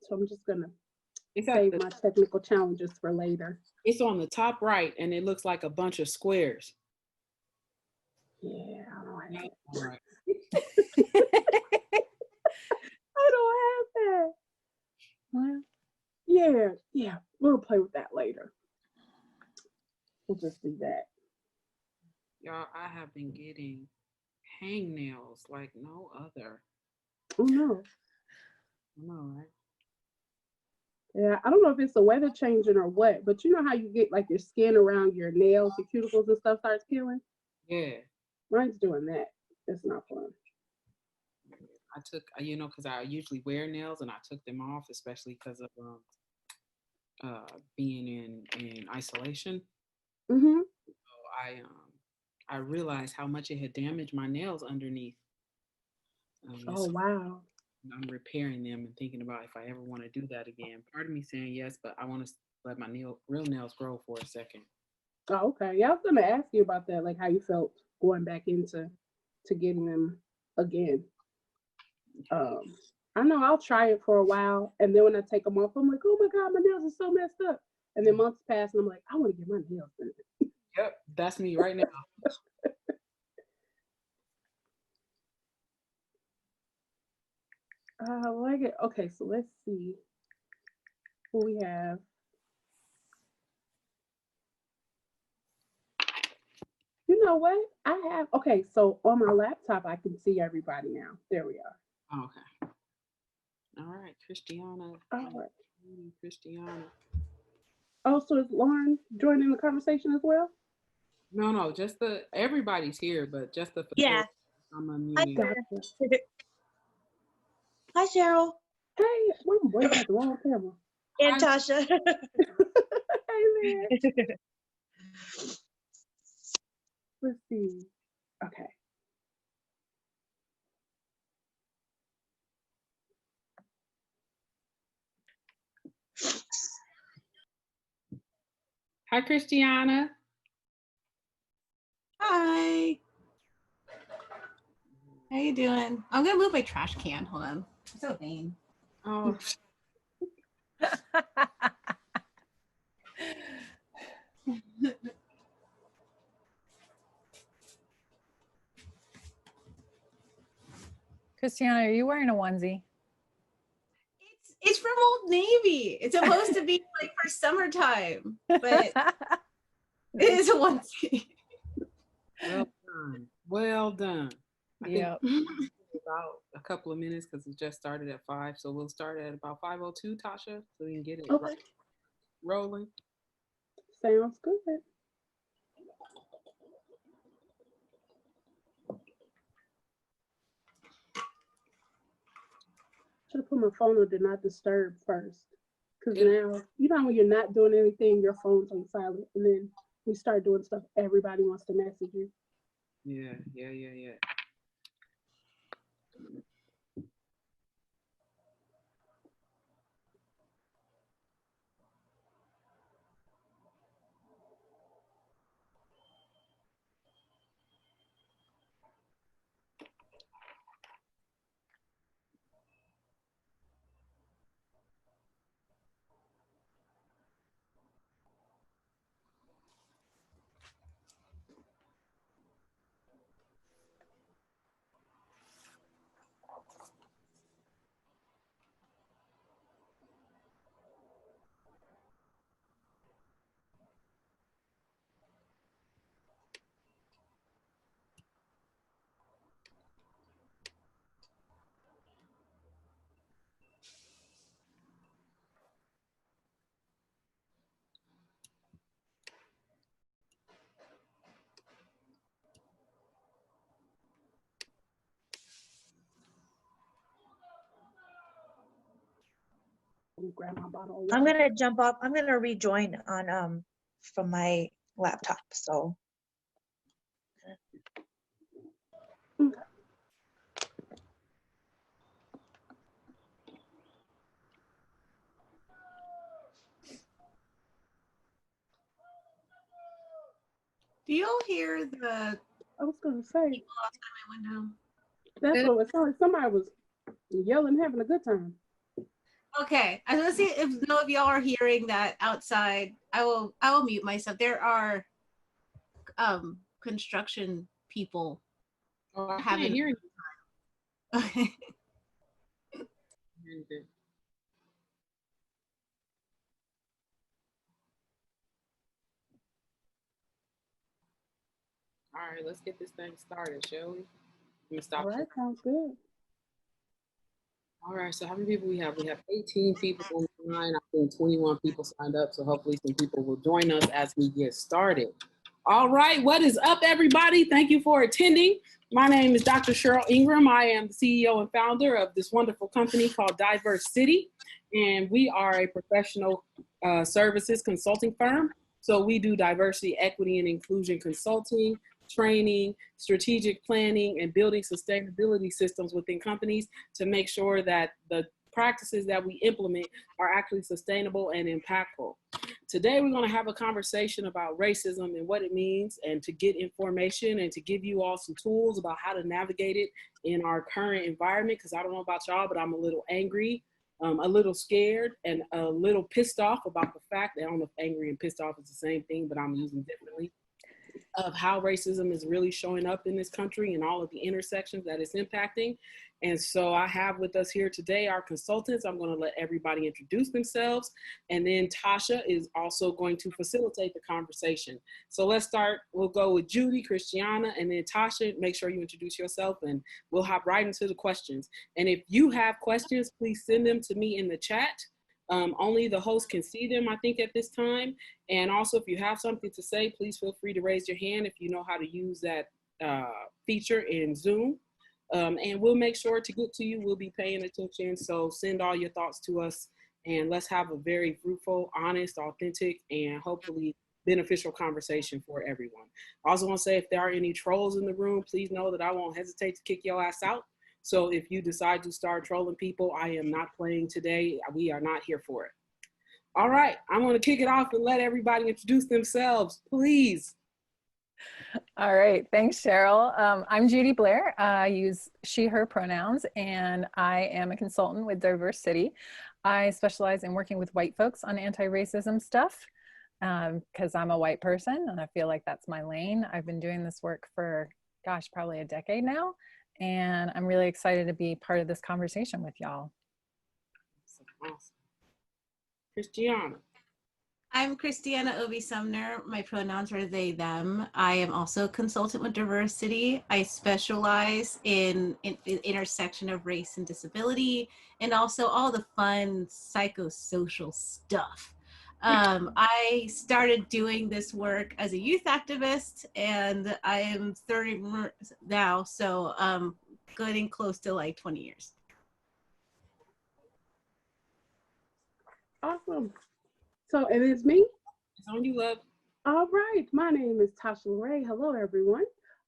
So I'm just gonna It's save my technical challenges for later. It's on the top right, and it looks like a bunch of squares. Yeah, I don't have it. All right. I don't have that. Well, yeah, we'll play with that later. We'll just do that. Y'all, I have been getting hangnails like no other. Oh no. I know, right? Yeah, I don't know if it's the weather changing or what, but you know how you get like your skin around your nails, your cuticles and stuff starts peeling? Yeah. Mine's doing that. It's not fun. I took, because I usually wear nails, and I took them off, especially because of being in isolation. Mm-hmm. So I realized how much it had damaged my nails underneath. Oh wow. I'm repairing them and thinking about if I ever want to do that again. Part of me saying yes, but I want to let my real nails grow for a second. Oh, okay. Yeah, I was gonna ask you about that, like how you felt going back into getting them again. I know I'll try it for a while, and then when I take them off, I'm like, oh my god, my nails are so messed up. And then months pass, and I'm like, I want to get my nails done. Yep, that's me right now. I like it. Okay, so let's see who we have. You know what? I have, okay, so on my laptop, I can see everybody now. There we are. Oh, okay. All right, ChrisTiana. All right. ChrisTiana. Oh, so is Lauren joining the conversation as well? No, just everybody's here, but just the yeah. I'm unmuting. Hi, Cheryl. Hey, I'm waiting at the wrong camera. And Tasha. Hey, man. Let's see. Okay. Hi, ChrisTiana. Hi. How you doing? I'm gonna move my trash can. Hold on. I'm so vain. Oh. ChrisTiana, are you wearing a onesie? It's from Old Navy. It's supposed to be like for summertime, but it is a onesie. Well done. Well done. Yeah. About a couple of minutes because it just started at 5, so we'll start at about 5:02, Tasha, so we can get it rolling. Sounds good. Should have put my phone on do not disturb first. Because now, you know, when you're not doing anything, your phone's on silent. And then we start doing stuff, everybody wants to message you. Yeah. Grab my bottle. I'm gonna jump off. I'm gonna rejoin on from my laptop. So Okay. Do you all hear the I was going to say. people outside my window? That's what it sounded like. Somebody was yelling, having a good time. Okay, I was gonna see if no of y'all are hearing that outside. I will mute myself. There are construction people Oh, I can't having. hear Okay. anything. All right, let's get this thing started, shall we? Let me stop. All right, sounds good. All right, so how many people we have? We have 18 people on the line. I think 21 people signed up, so hopefully some people will join us as we get started. All right, what is up, everybody? Thank you for attending. My name is Dr. Cheryl Ingram. I am the CEO and founder of this wonderful company called Diverse City, and we are a professional services consulting firm. So we do diversity, equity, and inclusion consulting, training, strategic planning, and building sustainability systems within companies to make sure that the practices that we implement are actually sustainable and impactful. Today, we're going to have a conversation about racism and what it means, and to get information and to give you all some tools about how to navigate it in our current environment. Because I don't know about y'all, but I'm a little angry, a little scared, and a little pissed off about the fact that, I don't know if angry and pissed off is the same thing, but I'm using differently, of how racism is really showing up in this country and all of the intersections that it's impacting. And so I have with us here today our consultants. I'm going to let everybody introduce themselves, and then Tasha is also going to facilitate the conversation. So let's start. We'll go with Judy, ChrisTiana, and then Tasha. Make sure you introduce yourself, and we'll hop right into the questions. And if you have questions, please send them to me in the chat. Only the host can see them, I think, at this time. And also, if you have something to say, please feel free to raise your hand if you know how to use that feature in Zoom. And we'll make sure to get to you. We'll be paying attention. So send all your thoughts to us, and let's have a very fruitful, honest, authentic, and hopefully beneficial conversation for everyone. I also want to say, if there are any trolls in the room, please know that I won't hesitate to kick your ass out. So if you decide to start trolling people, I am not playing today. We are not here for it. All right, I'm going to kick it off and let everybody introduce themselves, please. All right. Thanks, Cheryl. I'm Judy Blair. I use she, her pronouns, and I am a consultant with Diverse City. I specialize in working with white folks on anti-racism stuff because I'm a white person and I feel like that's my lane. I've been doing this work for, gosh, probably a decade now. And I'm really excited to be part of this conversation with y'all. Awesome. ChrisTiana. I'm ChrisTiana ObeySumner. My pronouns are they, them. I am also a consultant with Diversity. I specialize in the intersection of race and disability, and also all the fun psychosocial stuff. I started doing this work as a youth activist, and I am 30 now, so getting close to like 20 years. Awesome. So, and it's me. It's on you, love. All right. My name is Tasha Ray. Hello, everyone.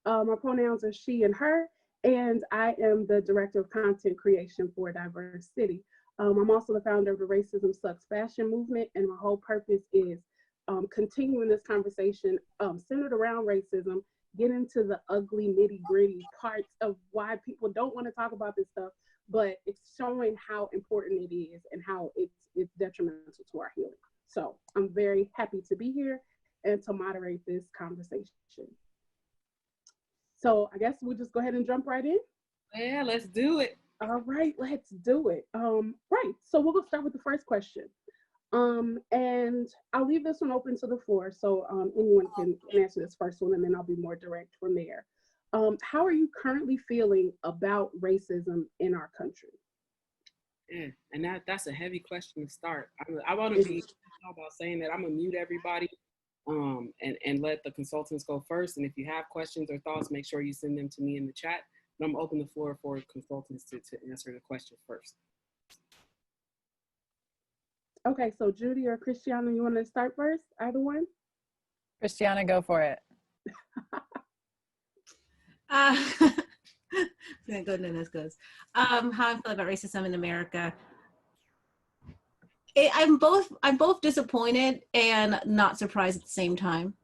My pronouns are she and her, and I am the Director of Content Creation for Diverse City. I'm also the founder of the Racism Sucks Fashion Movement, and my whole purpose is continuing this conversation centered around racism, get into the ugly, nitty-gritty parts of why people don't want to talk about this stuff, but it's showing how important it is and how it's detrimental to our healing. So I'm very happy to be here and to moderate this conversation. So I guess we'll just go ahead and jump right in. Yeah, let's do it. All right, let's do it. Right, so we'll go start with the first question. And I'll leave this one open to the floor, so anyone can answer this first one, and then I'll be more direct from there. How are you currently feeling about racism in our country? Yeah, and that's a heavy question to start. I want to be about saying that I'm gonna mute everybody and let the consultants go first. And if you have questions or thoughts, make sure you send them to me in the chat. But I'm gonna open the floor for consultants to answer the question first. Okay, so Judy or ChrisTiana, you want to start first? Either one? ChrisTiana, go for it. Goodness goes. How I feel about racism in America. I'm both disappointed and not surprised at the same time.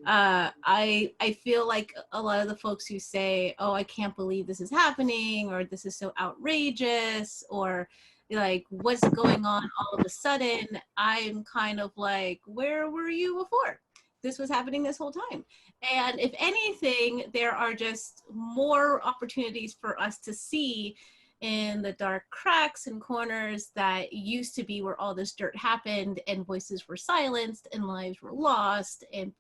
I feel like a lot of the folks who say, "Oh, I can't believe this is happening," or "This is so outrageous," or like what's going on all of a sudden, I'm kind of like, where were you before? This was happening this whole time. And if anything, there are just more opportunities for us to see in the dark cracks and corners that used to be where all this dirt happened and voices were silenced and lives were lost and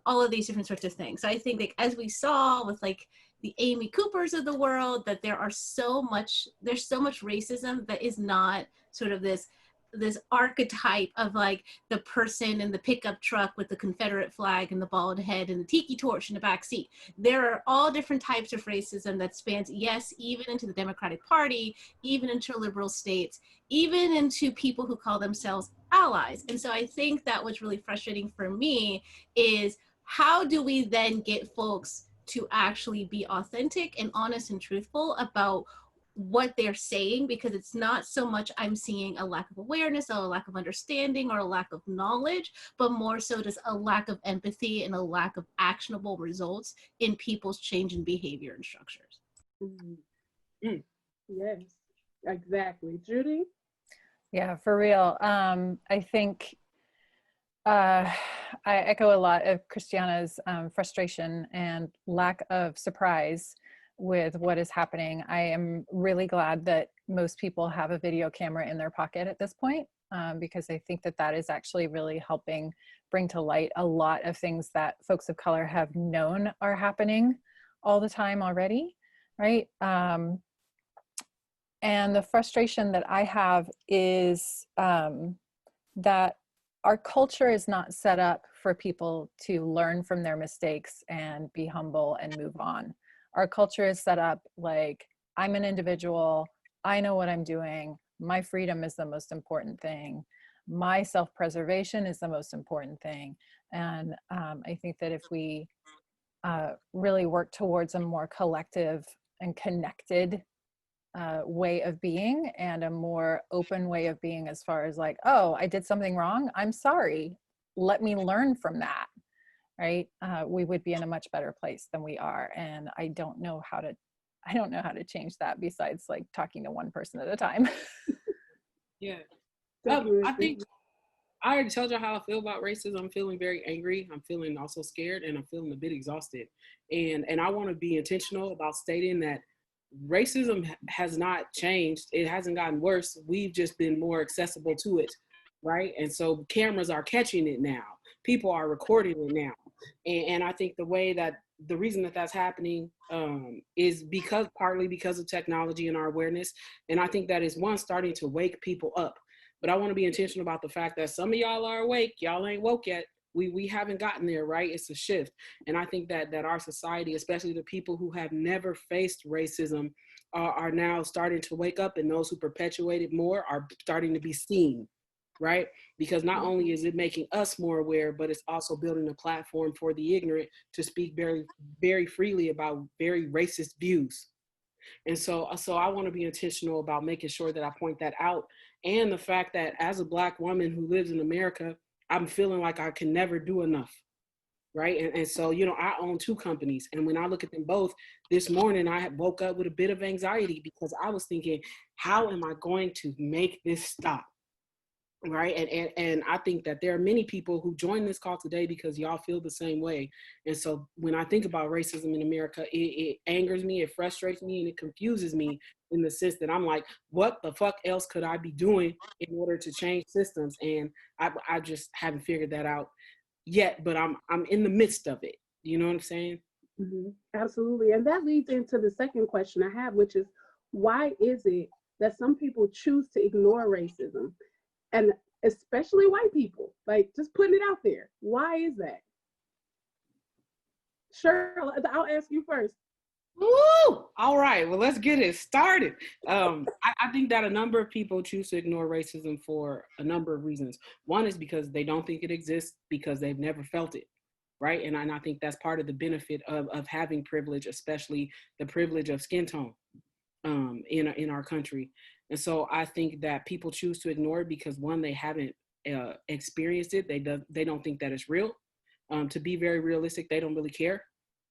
all of these different sorts of things. So I think like as we saw with like the Amy Coopers of the world, that there's so much racism that is not sort of this archetype of like the person in the pickup truck with the Confederate flag and the bald head and the tiki torch in the back seat. There are all different types of racism that spans, yes, even into the Democratic Party, even into liberal states, even into people who call themselves allies. And so I think that what's really frustrating for me is how do we then get folks to actually be authentic and honest and truthful about what they're saying, because it's not so much I'm seeing a lack of awareness or a lack of understanding or a lack of knowledge, but more so just a lack of empathy and a lack of actionable results in people's change in behavior and structures. Yes, exactly. Judy? Yeah, for real. I think I echo a lot of ChrisTiana's frustration and lack of surprise with what is happening. I am really glad that most people have a video camera in their pocket at this point, because I think that that is actually really helping bring to light a lot of things that folks of color have known are happening all the time already, right? And the frustration that I have is that our culture is not set up for people to learn from their mistakes and be humble and move on. Our culture is set up like, I'm an individual, I know what I'm doing, my freedom is the most important thing, my self-preservation is the most important thing. And I think that if we really work towards a more collective and connected way of being and a more open way of being, as far as like, oh, I did something wrong, I'm sorry, let me learn from that, right? We would be in a much better place than we are. And I don't know how to change that besides like talking to one person at a time. Yeah. I think I already told you how I feel about racism. I'm feeling very angry. I'm feeling also scared, and I'm feeling a bit exhausted. And I want to be intentional about stating that racism has not changed. It hasn't gotten worse. We've just been more accessible to it, right? And so cameras are catching it now. People are recording it now. And I think the reason that that's happening is partly because of technology and our awareness. And I think that is one, starting to wake people up. But I want to be intentional about the fact that some of y'all are awake, y'all ain't woke yet. We haven't gotten there, right? It's a shift. And I think that our society, especially the people who have never faced racism, are now starting to wake up, and those who perpetuate it more are starting to be seen, right? Because not only is it making us more aware, but it's also building a platform for the ignorant to speak very, very freely about very racist views. And so I want to be intentional about making sure that I point that out. And the fact that as a Black woman who lives in America, I'm feeling like I can never do enough, right? And so, I own 2 companies. And when I look at them both, this morning I woke up with a bit of anxiety because I was thinking, how am I going to make this stop? Right. And I think that there are many people who join this call today because y'all feel the same way. And so when I think about racism in America, it angers me, it frustrates me, and it confuses me in the sense that I'm like, what the fuck else could I be doing in order to change systems? And I just haven't figured that out yet, but I'm in the midst of it. You know what I'm saying? Mm-hmm. Absolutely. And that leads into the second question I have, which is, why is it that some people choose to ignore racism? And especially white people, like, just putting it out there. Why is that? Cheryl, I'll ask you first. Woo! All right, well, let's get it started. I think that a number of people choose to ignore racism for a number of reasons. One is because they don't think it exists, because they've never felt it, right? And I think that's part of the benefit of having privilege, especially the privilege of skin tone in our country. And so I think that people choose to ignore it because, one, they haven't experienced it. They don't think that it's real. To be very realistic, they don't really care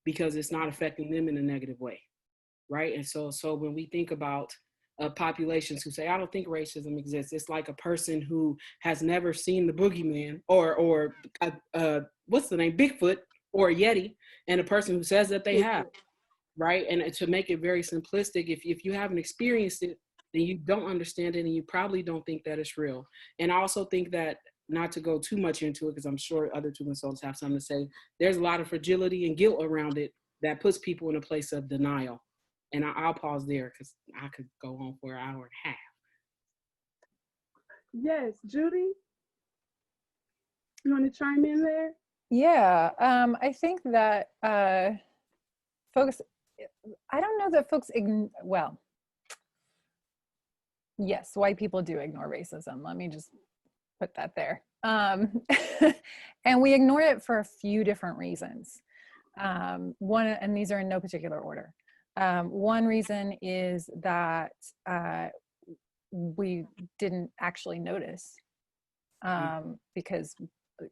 because it's not affecting them in a negative way, right? And so when we think about populations who say, I don't think racism exists. It's like a person who has never seen the boogeyman or what's the name, Bigfoot or a Yeti, and a person who says that they have, right? And to make it very simplistic, if you haven't experienced it, then you don't understand it, and you probably don't think that it's real. And I also think that, not to go too much into it, because I'm sure other two consultants have something to say, there's a lot of fragility and guilt around it that puts people in a place of denial. And I'll pause there because I could go on for an hour and a half. Yes, Judy, you want to chime in there? Yeah, I think that folks, I don't know that folks, well, yes, white people do ignore racism. Let me just put that there. And we ignore it for a few different reasons. One, and these are in no particular order. One reason is that we didn't actually notice because,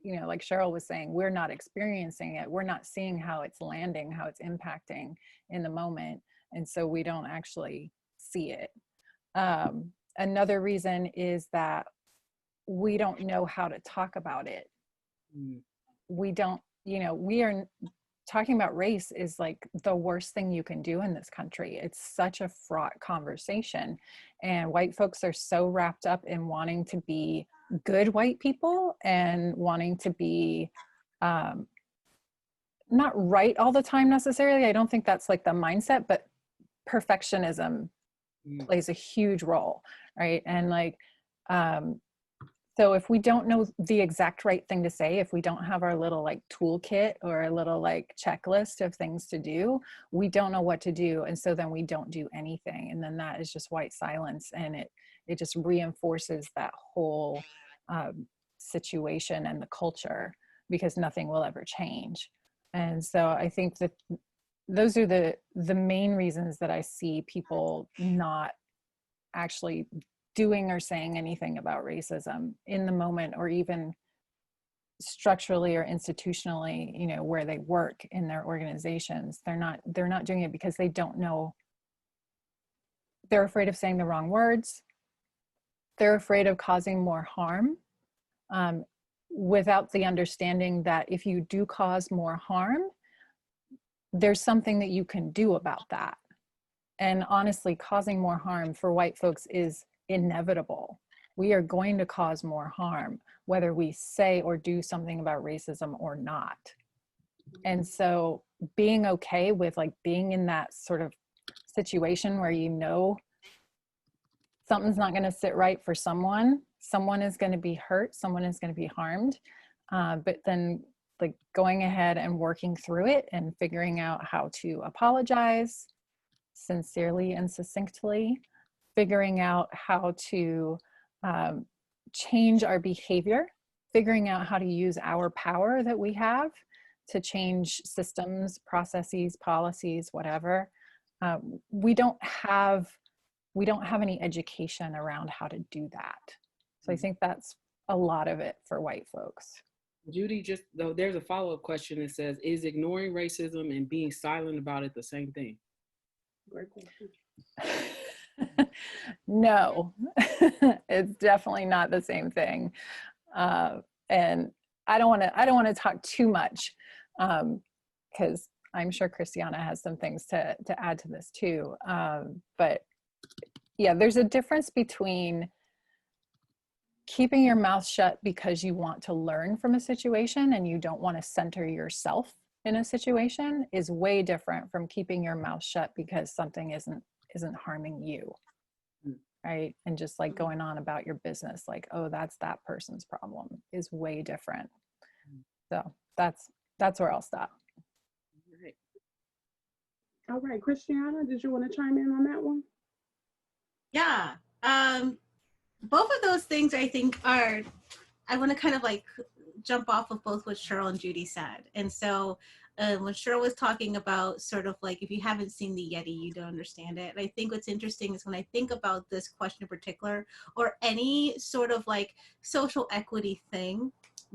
you know, like Cheryl was saying, we're not experiencing it. We're not seeing how it's landing, how it's impacting in the moment. And so we don't actually see it. Another reason is that we don't know how to talk about it. We don't, you know, we are talking about race is like the worst thing you can do in this country. It's such a fraught conversation, and white folks are so wrapped up in wanting to be good white people and wanting to be not right all the time necessarily. I don't think that's like the mindset, but perfectionism plays a huge role, right? And like so if we don't know the exact right thing to say, if we don't have our little like toolkit or a little like checklist of things to do, we don't know what to do. And so then we don't do anything. And then that is just white silence. And it just reinforces that whole situation and the culture, because nothing will ever change. And so I think that those are the main reasons that I see people not actually doing or saying anything about racism in the moment, or even structurally or institutionally, you know, where they work in their organizations. They're not doing it because they don't know. They're afraid of saying the wrong words. They're afraid of causing more harm, without the understanding that if you do cause more harm, there's something that you can do about that. And honestly, causing more harm for white folks is inevitable. We are going to cause more harm, whether we say or do something about racism or not. And so being okay with like being in that sort of situation where, you know, something's not going to sit right for someone is going to be hurt, someone is going to be harmed, but then like going ahead and working through it and figuring out how to apologize sincerely and succinctly, figuring out how to change our behavior, figuring out how to use our power that we have to change systems, processes, policies, whatever. We don't have any education around how to do that. So I think that's a lot of it for white folks. Judy, just though, there's a follow-up question that says, is ignoring racism and being silent about it the same thing? Great question. No, it's definitely not the same thing. And I don't want to talk too much, because I'm sure ChrisTiana has some things to add to this too. But yeah, there's a difference between keeping your mouth shut because you want to learn from a situation and you don't want to center yourself in a situation, is way different from keeping your mouth shut because something isn't harming you, right? And just like going on about your business, like, oh, that's that person's problem, is way different. So that's where I'll stop. All right, ChrisTiana, did you want to chime in on that one? Yeah. Both of those things I think I want to kind of like jump off of both what Cheryl and Judy said. And so when Cheryl was talking about sort of like, if you haven't seen the Yeti, you don't understand it. And I think what's interesting is when I think about this question in particular, or any sort of like social equity thing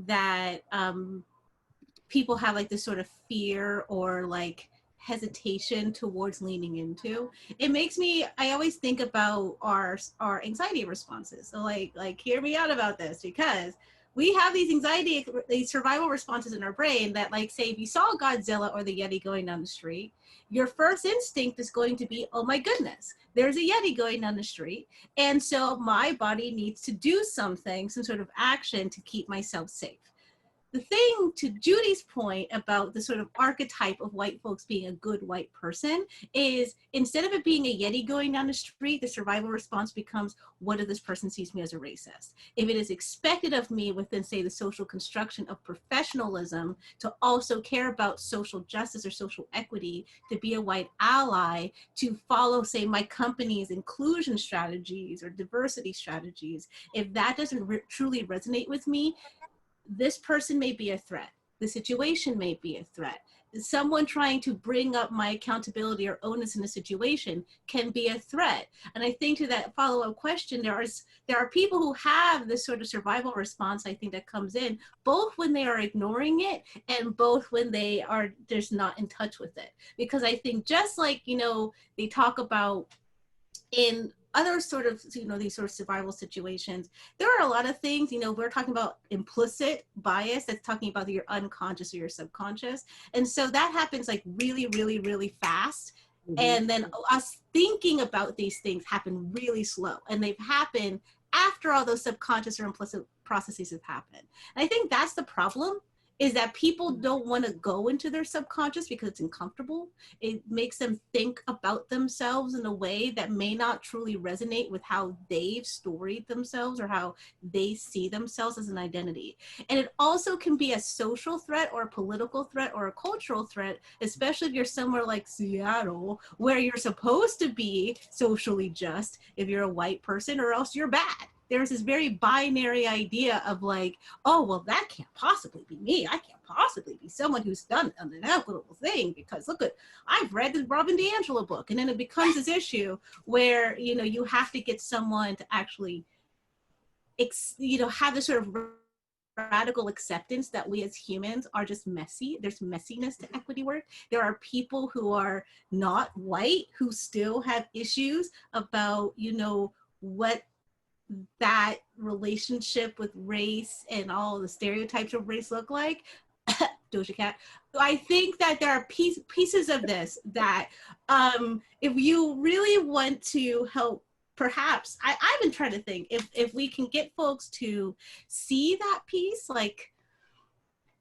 that people have like this sort of fear or like hesitation towards leaning into. It makes me, I always think about our anxiety responses. So like hear me out about this, because we have these survival responses in our brain that, like, say if you saw Godzilla or the Yeti going down the street, your first instinct is going to be, oh my goodness, there's a Yeti going down the street. And so my body needs to do something, some sort of action to keep myself safe. The thing, to Judy's point about the sort of archetype of white folks being a good white person, is instead of it being a Yeti going down the street, the survival response becomes, what if this person sees me as a racist? If it is expected of me within, say, the social construction of professionalism to also care about social justice or social equity, to be a white ally, to follow, say, my company's inclusion strategies or diversity strategies, if that doesn't truly resonate with me, this person may be a threat. The situation may be a threat. Someone trying to bring up my accountability or onus in a situation can be a threat. And I think, to that follow-up question, there are people who have this sort of survival response, I think, that comes in both when they are ignoring it and both when they are just not in touch with it. Because I think, just like, you know, they talk about in other sort of, you know, these sort of survival situations, there are a lot of things, you know, we're talking about implicit bias, that's talking about your unconscious or your subconscious. And so that happens like really, really, really fast. And then us thinking about these things happen really slow. And they've happened after all those subconscious or implicit processes have happened. And I think that's the problem, is that people don't want to go into their subconscious because it's uncomfortable. It makes them think about themselves in a way that may not truly resonate with how they've storied themselves or how they see themselves as an identity. And it also can be a social threat or a political threat or a cultural threat, especially if you're somewhere like Seattle, where you're supposed to be socially just if you're a white person, or else you're bad. There's this very binary idea of like, oh, well, that can't possibly be me. I can't possibly be someone who's done an inequitable thing, because look at, I've read the Robin DiAngelo book. And then it becomes this issue where, you know, you have to get someone to actually, you know, have this sort of radical acceptance that we as humans are just messy. There's messiness to equity work. There are people who are not white who still have issues about, you know, what that relationship with race and all the stereotypes of race look like. Doja Cat. I think that there are pieces of this that if you really want to help, perhaps, I've been trying to think if we can get folks to see that piece, like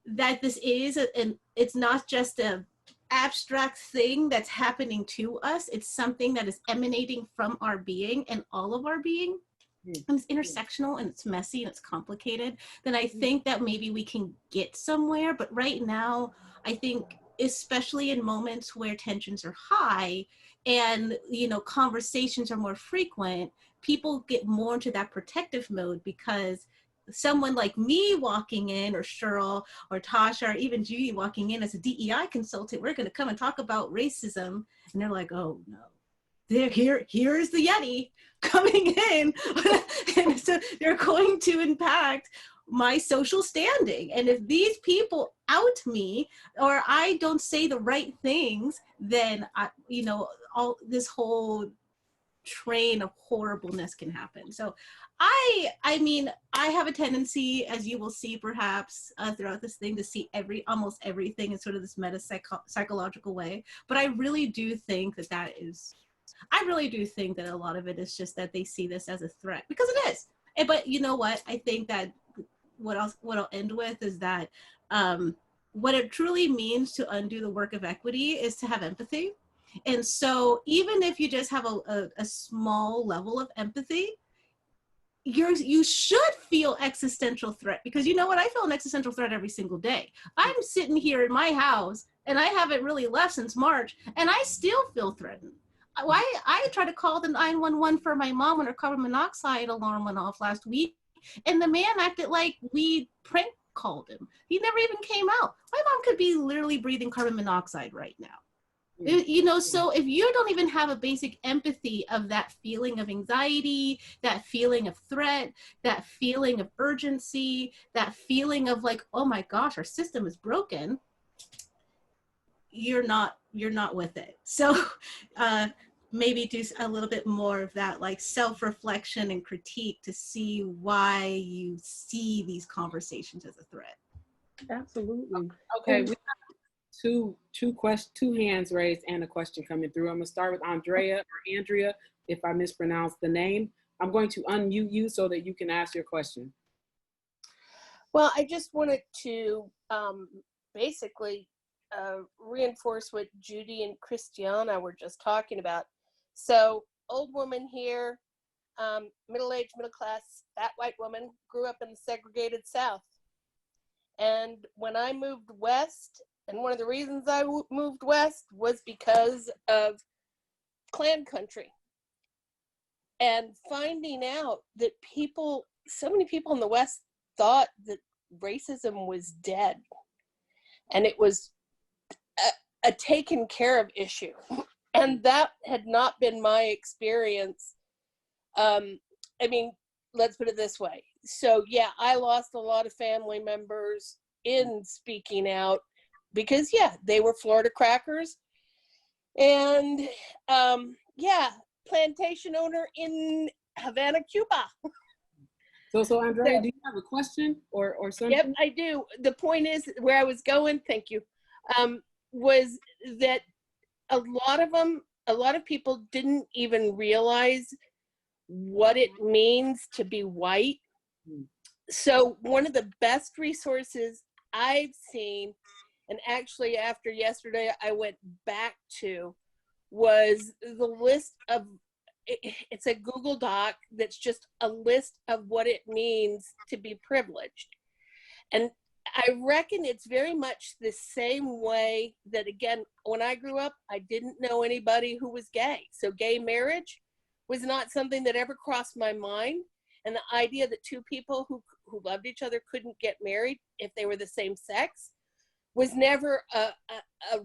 that this is, and it's not just a abstract thing that's happening to us, it's something that is emanating from our being and all of our being. And it's intersectional and it's messy and it's complicated, then I think that maybe we can get somewhere. But right now, I think, especially in moments where tensions are high and, you know, conversations are more frequent, people get more into that protective mode, because someone like me walking in, or Cheryl or Tasha or even Judy walking in as a DEI consultant, we're going to come and talk about racism, and they're like, oh no, here's the Yeti coming in. And so they're going to impact my social standing. And if these people out me, or I don't say the right things, then you know, all this whole train of horribleness can happen. So I mean, I have a tendency, as you will see perhaps throughout this thing, to see almost everything in sort of this meta psychological way. But I really do think that I really do think that a lot of it is just that they see this as a threat, because it is. But you know what? I think that what I'll end with is that what it truly means to undo the work of equity is to have empathy. And so even if you just have a small level of empathy, you should feel existential threat, because you know what? I feel an existential threat every single day. I'm sitting here in my house and I haven't really left since March, and I still feel threatened. I tried to call the 911 for my mom when her carbon monoxide alarm went off last week, and the man acted like we prank called him. He never even came out. My mom could be literally breathing carbon monoxide right now. You know, so if you don't even have a basic empathy of that feeling of anxiety, that feeling of threat, that feeling of urgency, that feeling of like, oh my gosh, our system is broken, you're not you're not with it. So maybe do a little bit more of that, like self-reflection and critique to see why you see these conversations as a threat. Absolutely. Okay, we have two hands raised and a question coming through. I'm gonna start with Andrea or Andrea, if I mispronounced the name. I'm going to unmute you so that you can ask your question. Well, I just wanted to basically reinforce what Judy and ChrisTiana were just talking about. So, old woman here, middle-aged, middle-class, fat white woman, grew up in the segregated South. And when I moved west, and one of the reasons I moved west was because of Klan country. And finding out that so many people in the West thought that racism was dead and it was a taken care of issue. And that had not been my experience. I mean, let's put it this way. So yeah, I lost a lot of family members in speaking out because yeah, they were Florida crackers. And yeah, plantation owner in Havana, Cuba. So Andrea, do you have a question or something? Yep, I do. The point is, where I was going, thank you, was that a lot of people didn't even realize what it means to be white. So one of the best resources I've seen, and actually after yesterday I went back to, was the list of, it's a Google Doc that's just a list of what it means to be privileged. And I reckon it's very much the same way that, again, when I grew up, I didn't know anybody who was gay. So gay marriage was not something that ever crossed my mind. And the idea that two people who loved each other couldn't get married if they were the same sex was never a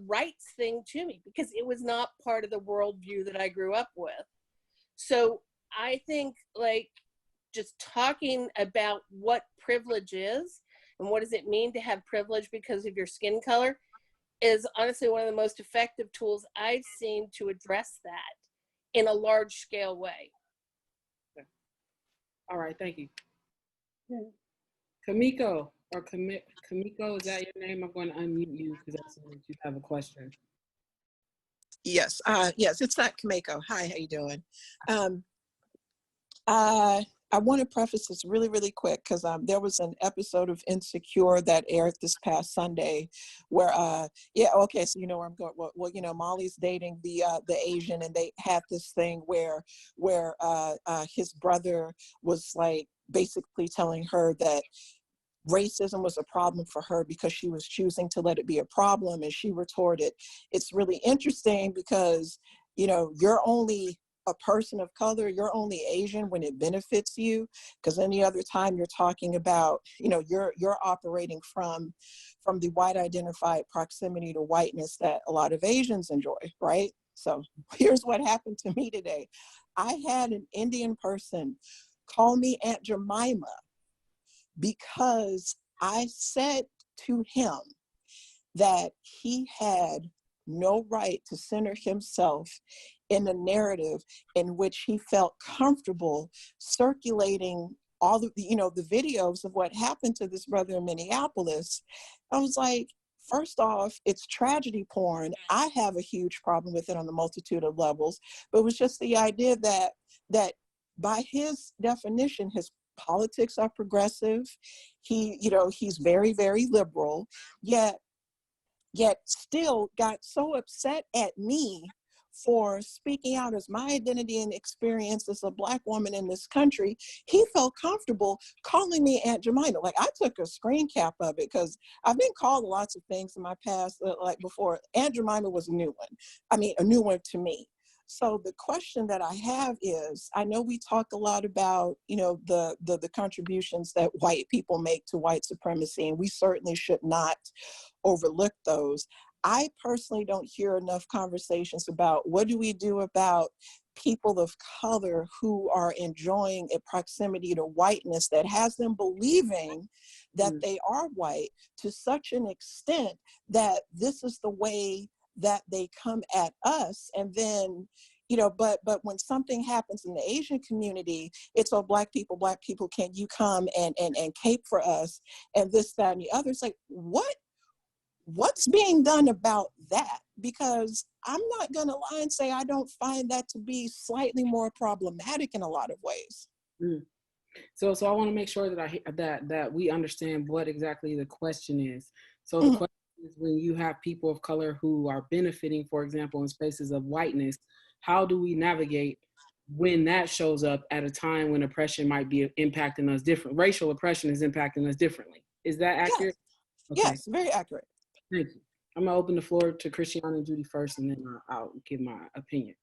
rights thing to me, because it was not part of the worldview that I grew up with. So I think, like, just talking about what privilege is and what does it mean to have privilege because of your skin color is honestly one of the most effective tools I've seen to address that in a large scale way. Okay. All right, thank you. Yeah. Kamiko, or Kamiko, is that your name? I'm going to unmute you because I see that you have a question. Yes, yes, it's not Kamiko. Hi, how you doing? I want to preface this really, really quick because there was an episode of Insecure that aired this past Sunday where, yeah, okay, so you know where I'm going. Well, you know, Molly's dating the Asian, and they had this thing where his brother was like basically telling her that racism was a problem for her because she was choosing to let it be a problem. And she retorted, it's really interesting because, you know, you're only a person of color, you're only Asian when it benefits you, because any other time you're talking about, you know, you're operating from the white identified proximity to whiteness that a lot of Asians enjoy, right? So here's what happened to me today. I had an Indian person call me Aunt Jemima because I said to him that he had no right to center himself in a narrative in which he felt comfortable circulating all of the, you know, the videos of what happened to this brother in Minneapolis. I was like, first off, it's tragedy porn. I have a huge problem with it on a multitude of levels, but it was just the idea that by his definition, his politics are progressive. He, you know, he's very, very liberal, yet still got so upset at me for speaking out as my identity and experience as a Black woman in this country. He felt comfortable calling me Aunt Jemima. Like, I took a screen cap of it because I've been called lots of things in my past, like before. Aunt Jemima was a new one. I mean, a new one to me. So the question that I have is, I know we talk a lot about, you know, the contributions that white people make to white supremacy, and we certainly should not overlook those. I personally don't hear enough conversations about what do we do about people of color who are enjoying a proximity to whiteness that has them believing that they are white to such an extent that this is the way that they come at us, and then, you know, but when something happens in the Asian community, it's, oh, black people, can you come and cape for us, and this, that, and the other. It's like, what's being done about that? Because I'm not going to lie and say I don't find that to be slightly more problematic in a lot of ways. Mm. So I want to make sure that that we understand what exactly the question is. So the question is, when you have people of color who are benefiting, for example, in spaces of whiteness, how do we navigate when that shows up at a time when oppression might be impacting us different? Racial oppression is impacting us differently. Is that accurate? Yes, Okay. yes, very accurate. Thank you. I'm gonna open the floor to ChrisTiana and Judy first, and then I'll give my opinion.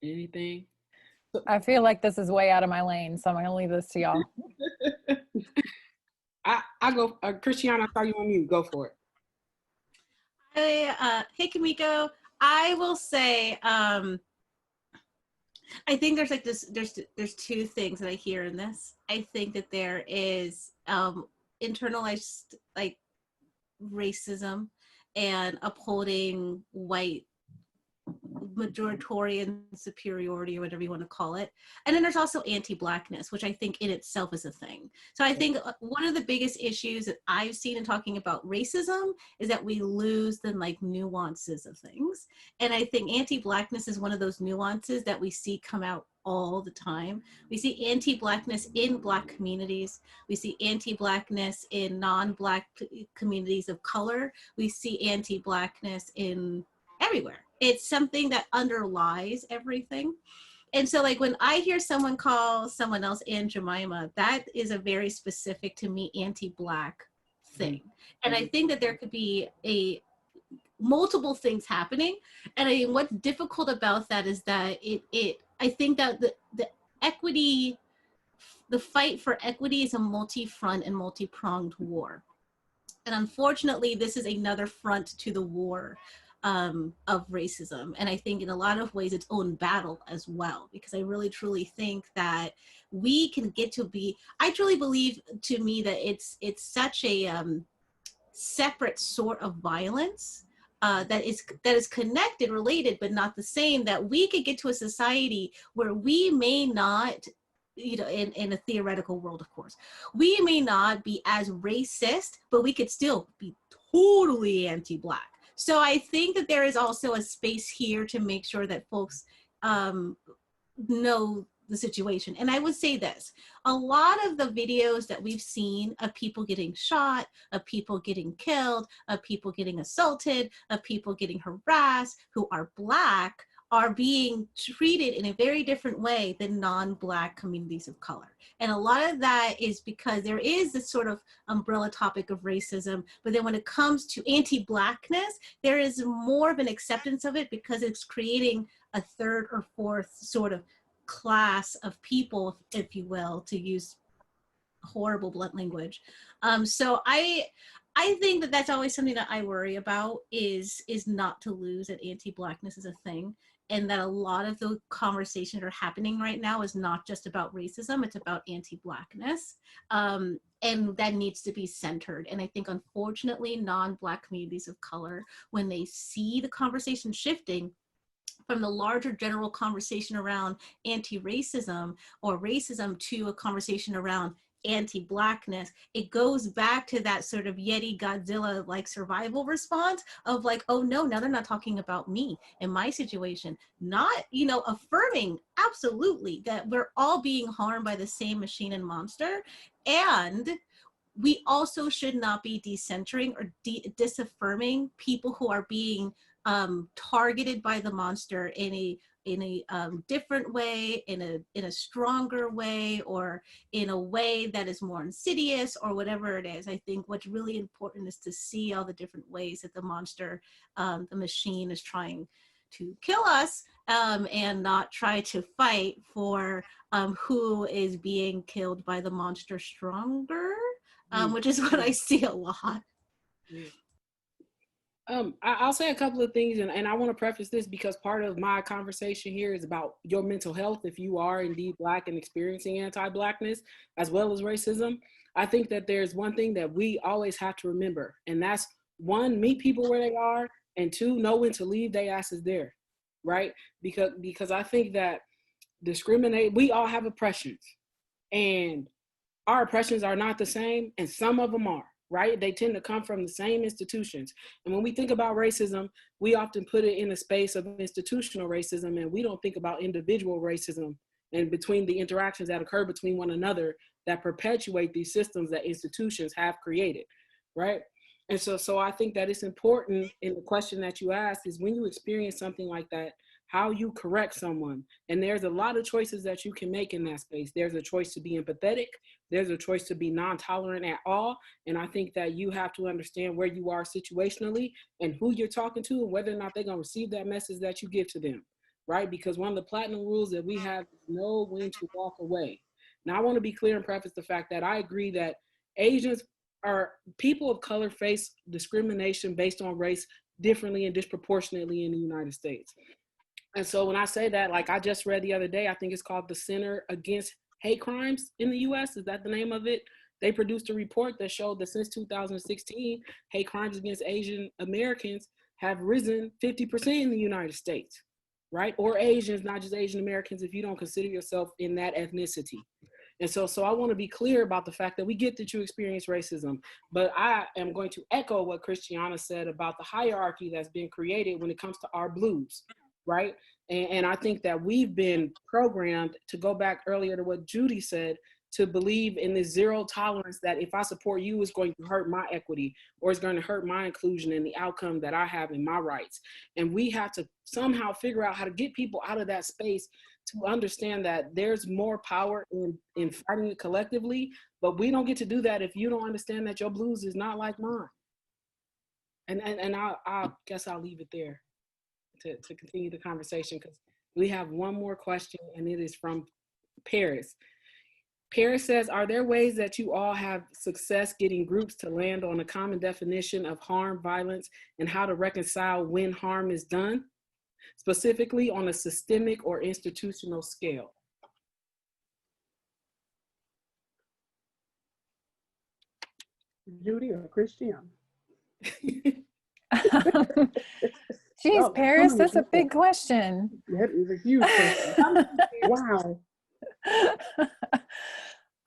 Anything? I feel like this is way out of my lane, so I'm gonna leave this to y'all. I go, ChrisTiana, I saw you on mute. Go for it. Hey, Kamiko. I will say, I think there's like this, there's two things that I hear in this. I think that there is internalized like racism and upholding white majoritarian superiority, or whatever you want to call it. And then there's also anti-blackness, which I think in itself is a thing. So I think one of the biggest issues that I've seen in talking about racism is that we lose the like nuances of things. And I think anti-blackness is one of those nuances that we see come out all the time. We see anti-blackness in Black communities. We see anti-blackness in non-Black communities of color. We see anti-blackness in everywhere. It's something that underlies everything. And so like when I hear someone call someone else Aunt Jemima, that is a very specific to me anti-Black thing. And I think that there could be multiple things happening. And I mean, what's difficult about that is that I think that the equity, the fight for equity is a multi-front and multi-pronged war. And unfortunately, this is another front to the war of racism. And I think in a lot of ways its own battle as well, because I really truly think that we can get to be, I truly believe, to me, that it's such a separate sort of violence that is connected, related, but not the same, that we could get to a society where we may not, you know, in a theoretical world, of course, we may not be as racist, but we could still be totally anti-Black. So I think that there is also a space here to make sure that folks know the situation. And I would say this, a lot of the videos that we've seen of people getting shot, of people getting killed, of people getting assaulted, of people getting harassed who are Black, are being treated in a very different way than non-Black communities of color. And a lot of that is because there is this sort of umbrella topic of racism, but then when it comes to anti-Blackness, there is more of an acceptance of it because it's creating a third or fourth sort of class of people, if you will, to use horrible blunt language. So I think that that's always something that I worry about, is not to lose that anti-Blackness is a thing. And that a lot of the conversations that are happening right now is not just about racism, it's about anti-Blackness. And that needs to be centered. And I think, unfortunately, non-Black communities of color, when they see the conversation shifting from the larger general conversation around anti-racism or racism to a conversation around anti-Blackness, it goes back to that sort of Yeti Godzilla like survival response of like, oh no, now they're not talking about me and my situation, not, you know, affirming absolutely that we're all being harmed by the same machine and monster. And we also should not be decentering or disaffirming people who are being targeted by the monster in a different way, in a stronger way, or in a way that is more insidious, or whatever it is. I think what's really important is to see all the different ways that the monster, the machine, is trying to kill us, and not try to fight for who is being killed by the monster stronger, which is what I see a lot. Yeah. I'll say a couple of things, and I want to preface this because part of my conversation here is about your mental health if you are indeed Black and experiencing anti-Blackness as well as racism. I think that there's one thing that we always have to remember, and that's one, meet people where they are, and two, know when to leave their asses there, right? Because I think that we all have oppressions, and our oppressions are not the same, and some of them are, right? They tend to come from the same institutions. And when we think about racism, we often put it in the space of institutional racism, and we don't think about individual racism and between the interactions that occur between one another that perpetuate these systems that institutions have created, right? And so I think that it's important in the question that you asked is when you experience something like that, how you correct someone. And there's a lot of choices that you can make in that space. There's a choice to be empathetic. There's a choice to be non-tolerant at all. And I think that you have to understand where you are situationally and who you're talking to and whether or not they're going to receive that message that you give to them, right? Because one of the platinum rules that we have is know when to walk away. Now, I want to be clear and preface the fact that I agree that Asians are people of color face discrimination based on race differently and disproportionately in the United States. And so when I say that, like I just read the other day, I think it's called the Center Against Hate Crimes in the US. Is that the name of it? They produced a report that showed that since 2016, hate crimes against Asian Americans have risen 50% in the United States, right? Or Asians, not just Asian Americans, if you don't consider yourself in that ethnicity. And so I want to be clear about the fact that we get that you experience racism, but I am going to echo what ChrisTiana said about the hierarchy that's been created when it comes to our blues, right? And I think that we've been programmed, to go back earlier to what Judy said, to believe in this zero tolerance that if I support you, it's going to hurt my equity or it's going to hurt my inclusion and the outcome that I have in my rights. And we have to somehow figure out how to get people out of that space to understand that there's more power in fighting it collectively, but we don't get to do that if you don't understand that your blues is not like mine. And I guess I'll leave it there to continue the conversation, because we have one more question, and it is from Paris. Paris says, are there ways that you all have success getting groups to land on a common definition of harm, violence, and how to reconcile when harm is done, specifically on a systemic or institutional scale? Judy or ChrisTiana? Geez, Oh, Paris, that's a big question. That is a huge question. Wow.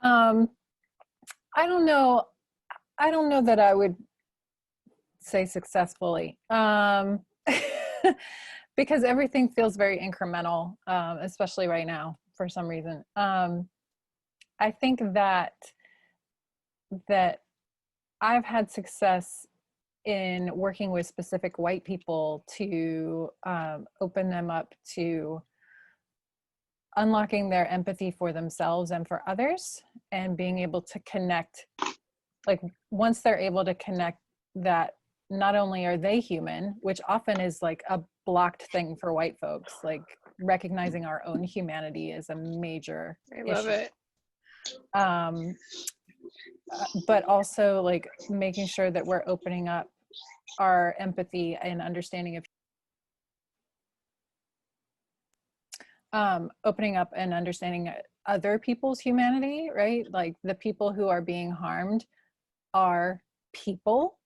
I don't know that I would say successfully, because everything feels very incremental, especially right now for some reason. I think that I've had success in working with specific white people to open them up to unlocking their empathy for themselves and for others, and being able to connect. Like once they're able to connect that not only are they human, which often is like a blocked thing for white folks, like recognizing our own humanity is a major issue. love it. But also like making sure that we're opening up our empathy and understanding of opening up and understanding other people's humanity, right? Like the people who are being harmed are people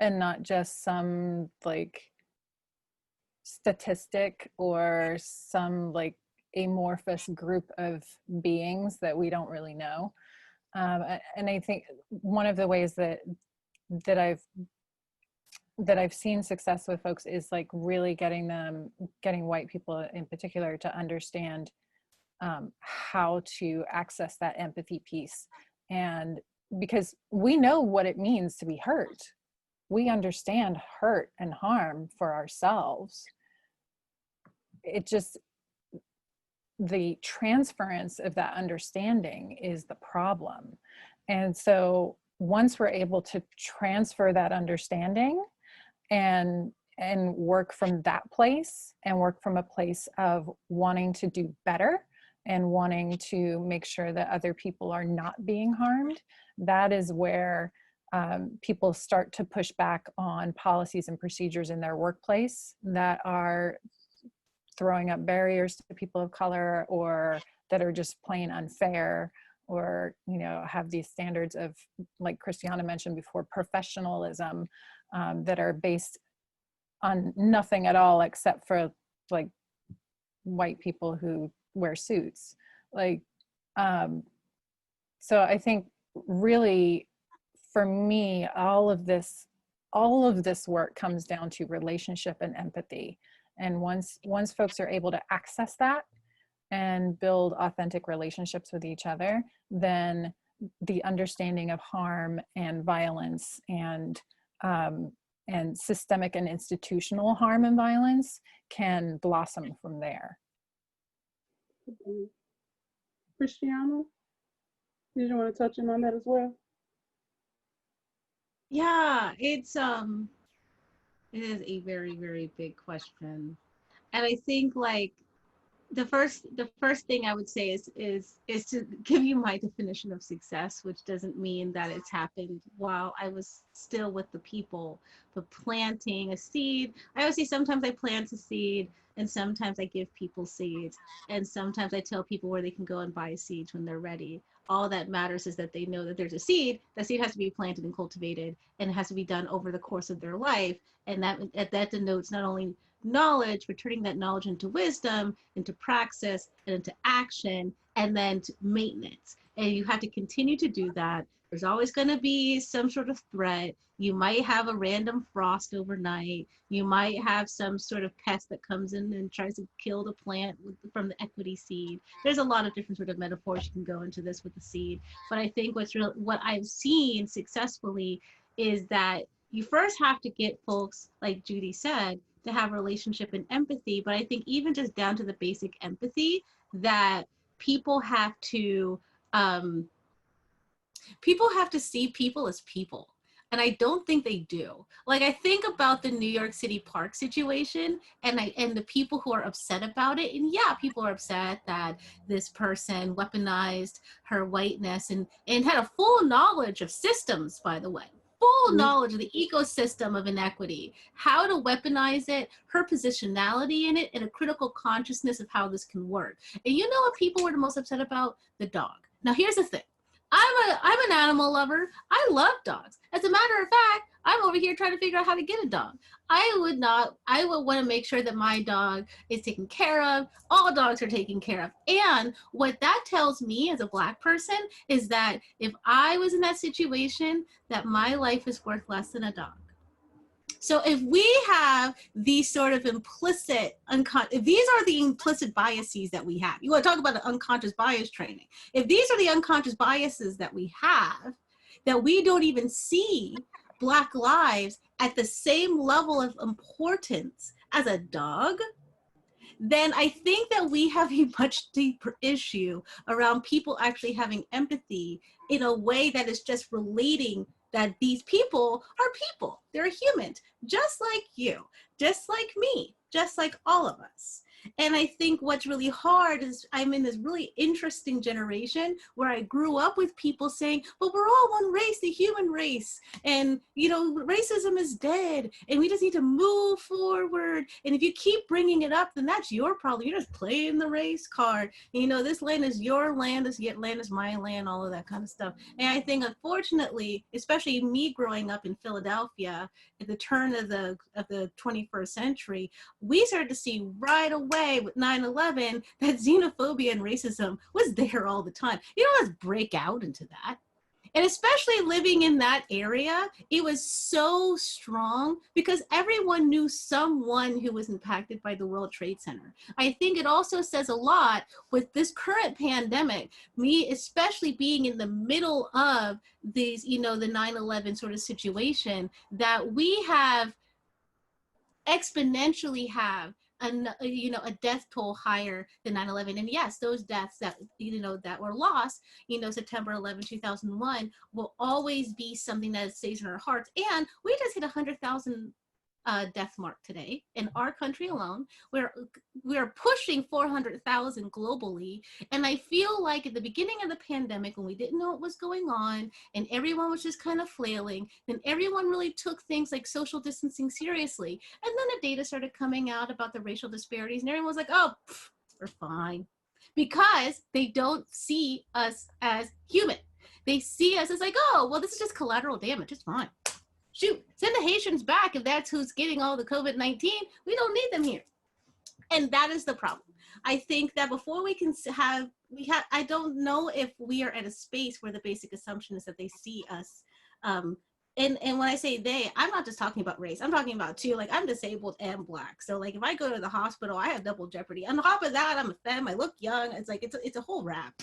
and not just some like statistic or some like amorphous group of beings that we don't really know. And I think one of the ways that I've seen success with folks is like really getting white people in particular to understand how to access that empathy piece. And because we know what it means to be hurt, we understand hurt and harm for ourselves. It just, the transference of that understanding is the problem. And so once we're able to transfer that understanding and work from that place, and work from a place of wanting to do better and wanting to make sure that other people are not being harmed, that is where people start to push back on policies and procedures in their workplace that are throwing up barriers to people of color, or that are just plain unfair, or, you know, have these standards of, like ChrisTiana mentioned before, professionalism, that are based on nothing at all except for like white people who wear suits. Like, so I think really for me, all of this work comes down to relationship and empathy. And once folks are able to access that and build authentic relationships with each other, then the understanding of harm and violence and systemic and institutional harm and violence can blossom from there. ChrisTiana, did you want to touch on that as well? Yeah, it is a very, very big question. And I think like the first thing I would say is to give you my definition of success, which doesn't mean that it's happened while I was still with the people, but planting a seed. I always say sometimes I plant a seed and sometimes I give people seeds, and sometimes I tell people where they can go and buy seeds when they're ready. All that matters is that they know that there's a seed. That seed has to be planted and cultivated, and it has to be done over the course of their life. And that denotes not only knowledge, but turning that knowledge into wisdom, into praxis, and into action, and then to maintenance. And you have to continue to do that. There's always going to be some sort of threat. You might have a random frost overnight. You might have some sort of pest that comes in and tries to kill the plant from the equity seed. There's a lot of different sort of metaphors you can go into this with the seed. But I think what I've seen successfully is that you first have to get folks, like Judy said, to have relationship and empathy. But I think even just down to the basic empathy, that people have to see people as people. And I don't think they do. Like, I think about the New York City park situation and the people who are upset about it. And yeah, people are upset that this person weaponized her whiteness and had a full knowledge of systems, by the way. Full knowledge of the ecosystem of inequity, how to weaponize it, her positionality in it, and a critical consciousness of how this can work. And you know what people were the most upset about? The dog. Now here's the thing. I'm an animal lover. I love dogs. As a matter of fact, I'm over here trying to figure out how to get a dog. I would want to make sure that my dog is taken care of. All dogs are taken care of. And what that tells me as a Black person is that if I was in that situation, that my life is worth less than a dog. So if we have these sort of if these are the implicit biases that we have, you want to talk about the unconscious bias training. If these are the unconscious biases that we have, that we don't even see Black lives at the same level of importance as a dog, then I think that we have a much deeper issue around people actually having empathy in a way that is just relating that these people are people. They're humans, just like you, just like me, just like all of us. And I think what's really hard is I'm in this really interesting generation where I grew up with people saying, well, we're all one race, the human race. And, you know, racism is dead and we just need to move forward. And if you keep bringing it up, then that's your problem. You're just playing the race card. And, you know, this land is your land, this land is my land, all of that kind of stuff. And I think, unfortunately, especially me growing up in Philadelphia at the turn of the 21st century, we started to see right away with 9/11 that xenophobia and racism was there all the time. You don't just break out into that. And especially living in that area, it was so strong because everyone knew someone who was impacted by the World Trade Center. I think it also says a lot with this current pandemic, me especially being in the middle of these, you know, the 9/11 sort of situation, that we have exponentially have a death toll higher than 9/11. And yes, those deaths that, you know, that were lost, you know, September 11, 2001 will always be something that stays in our hearts. And we just hit 100,000 death mark today in our country alone. We're pushing 400,000 globally. And I feel like at the beginning of the pandemic, when we didn't know what was going on and everyone was just kind of flailing, then everyone really took things like social distancing seriously. And then the data started coming out about the racial disparities and everyone was like, oh, we're fine. because they don't see us as human. They see us as like, oh, well, this is just collateral damage. It's fine. Shoot, send the Haitians back if that's who's getting all the COVID-19. We don't need them here. And that is the problem. I think that before we can I don't know if we are at a space where the basic assumption is that they see us. And when I say they, I'm not just talking about race. I'm talking about too, like I'm disabled and Black. So like if I go to the hospital, I have double jeopardy. On top of that, I'm a femme, I look young. It's like, it's a whole wrap.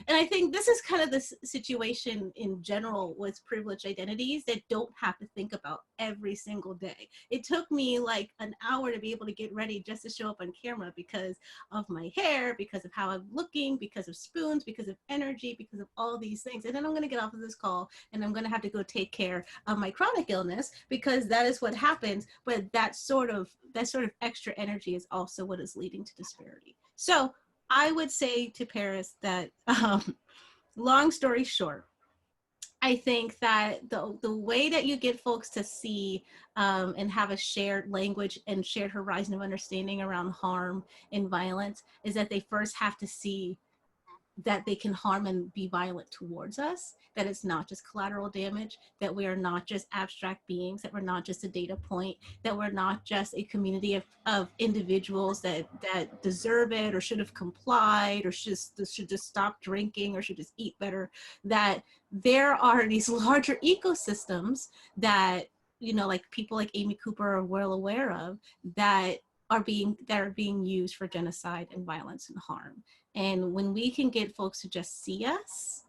And I think this is kind of the situation in general with privileged identities that don't have to think about every single day. It took me like an hour to be able to get ready just to show up on camera because of my hair, because of how I'm looking, because of spoons, because of energy, because of all these things. And then I'm gonna get off of this call and I'm gonna have to go take care of my chronic illness because that is what happens. But that sort of extra energy is also what is leading to disparity. So I would say to Paris that, long story short, I think that the way that you get folks to see and have a shared language and shared horizon of understanding around harm and violence is that they first have to see that they can harm and be violent towards us, that it's not just collateral damage, that we are not just abstract beings, that we're not just a data point, that we're not just a community of individuals that deserve it or should have complied or should just stop drinking or should just eat better, that there are these larger ecosystems that, you know, like people like Amy Cooper are well aware of, that are being used for genocide and violence and harm. And when we can get folks to just see us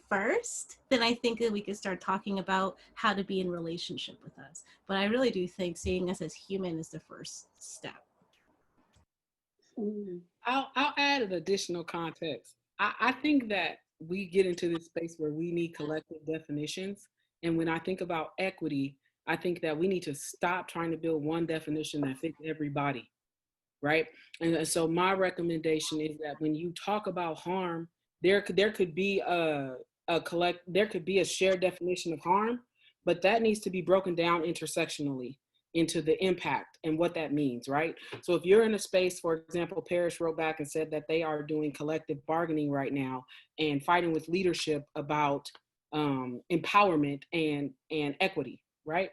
first, then I think that we can start talking about how to be in relationship with us. But I really do think seeing us as human is the first step. I'll add an additional context. I think that we get into this space where we need collective definitions. And when I think about equity, I think that we need to stop trying to build one definition that fits everybody. Right. And so my recommendation is that when you talk about harm, there could be a shared definition of harm, but that needs to be broken down intersectionally into the impact and what that means. Right. So if you're in a space, for example, Parrish wrote back and said that they are doing collective bargaining right now and fighting with leadership about empowerment and equity. Right.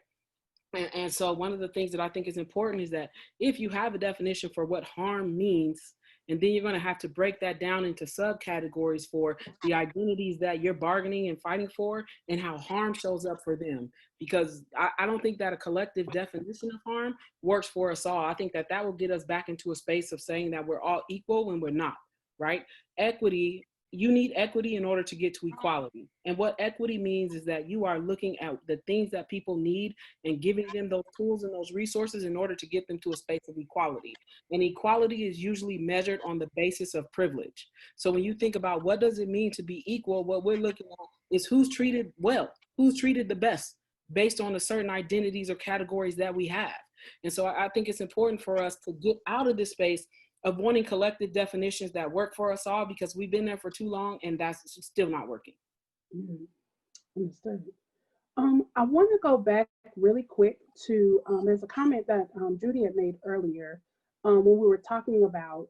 And so one of the things that I think is important is that if you have a definition for what harm means, and then you're going to have to break that down into subcategories for the identities that you're bargaining and fighting for and how harm shows up for them. Because I don't think that a collective definition of harm works for us all. I think that will get us back into a space of saying that we're all equal when we're not, right? Equity. You need equity in order to get to equality. And what equity means is that you are looking at the things that people need and giving them those tools and those resources in order to get them to a space of equality. And equality is usually measured on the basis of privilege. So when you think about what does it mean to be equal, what we're looking at is who's treated well, who's treated the best based on the certain identities or categories that we have. And so I think it's important for us to get out of this space of wanting collective definitions that work for us all, because we've been there for too long and that's still not working. Understood. I want to go back really quick to, there's a comment that Judy had made earlier when we were talking about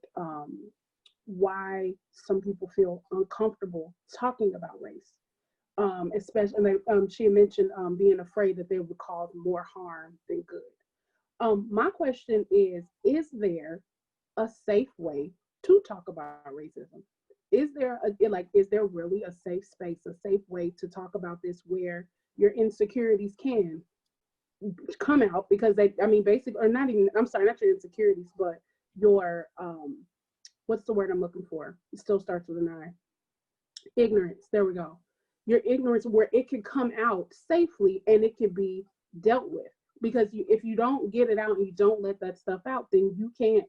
why some people feel uncomfortable talking about race. Especially, she had mentioned being afraid that they would cause more harm than good. My question is there a safe way to talk about racism? Is there really a safe space, a safe way to talk about this where your insecurities can come out? Because basically, or not even, I'm sorry, not your insecurities, but your, what's the word I'm looking for? It still starts with an I. Ignorance, there we go. Your ignorance, where it can come out safely and it can be dealt with. Because if you don't get it out and you don't let that stuff out, then you can't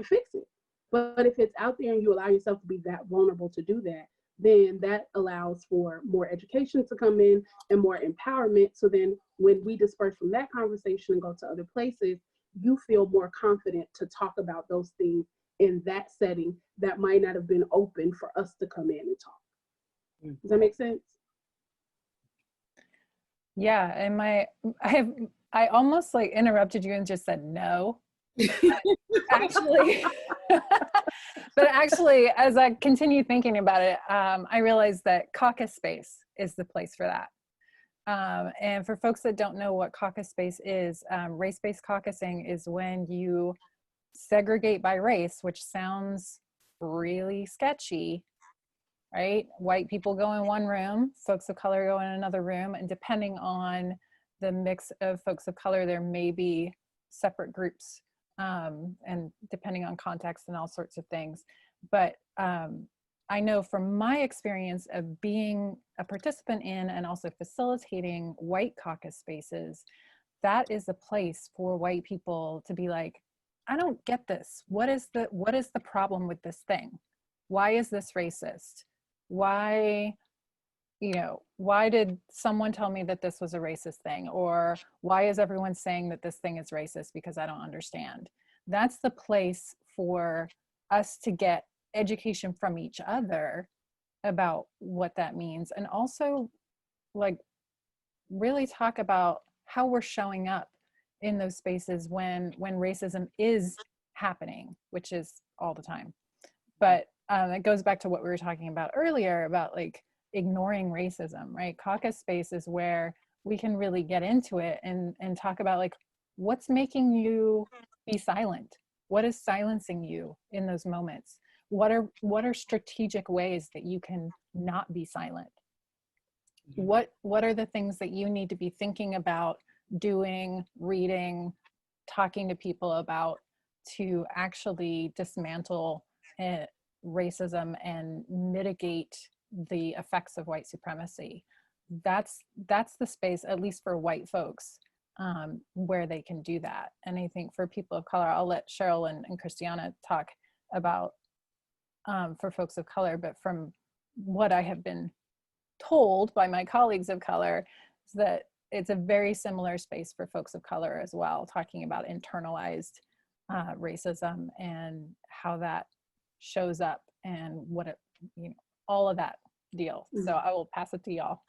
fix it. But if it's out there and you allow yourself to be that vulnerable to do that, then that allows for more education to come in and more empowerment. So then when we disperse from that conversation and go to other places, you feel more confident to talk about those things in that setting that might not have been open for us to come in and talk. Does that make sense? Yeah, and I almost like interrupted you and just said no. Actually, But actually, as I continue thinking about it, I realized that caucus space is the place for that. And for folks that don't know what caucus space is, race-based caucusing is when you segregate by race, which sounds really sketchy, right? White people go in one room, folks of color go in another room, and depending on the mix of folks of color, there may be separate groups, and depending on context and all sorts of things. But I know from my experience of being a participant in and also facilitating white caucus spaces, that is a place for white people to be like, I don't get this. What is the problem with this thing? Why is this racist? Why did someone tell me that this was a racist thing? Or why is everyone saying that this thing is racist because I don't understand? That's the place for us to get education from each other about what that means, and also like really talk about how we're showing up in those spaces when racism is happening, which is all the time. But it goes back to what we were talking about earlier about like ignoring racism, right? Caucus space is where we can really get into it and talk about like, what's making you be silent? What is silencing you in those moments? What are strategic ways that you can not be silent? What are the things that you need to be thinking about, doing, reading, talking to people about to actually dismantle racism and mitigate the effects of white supremacy? That's the space, at least for white folks, where they can do that. And I think for people of color, I'll let Cheryl and ChrisTiana talk about for folks of color, but from what I have been told by my colleagues of color is that it's a very similar space for folks of color as well, talking about internalized racism and how that shows up and what it, all of that deal. So I will pass it to y'all.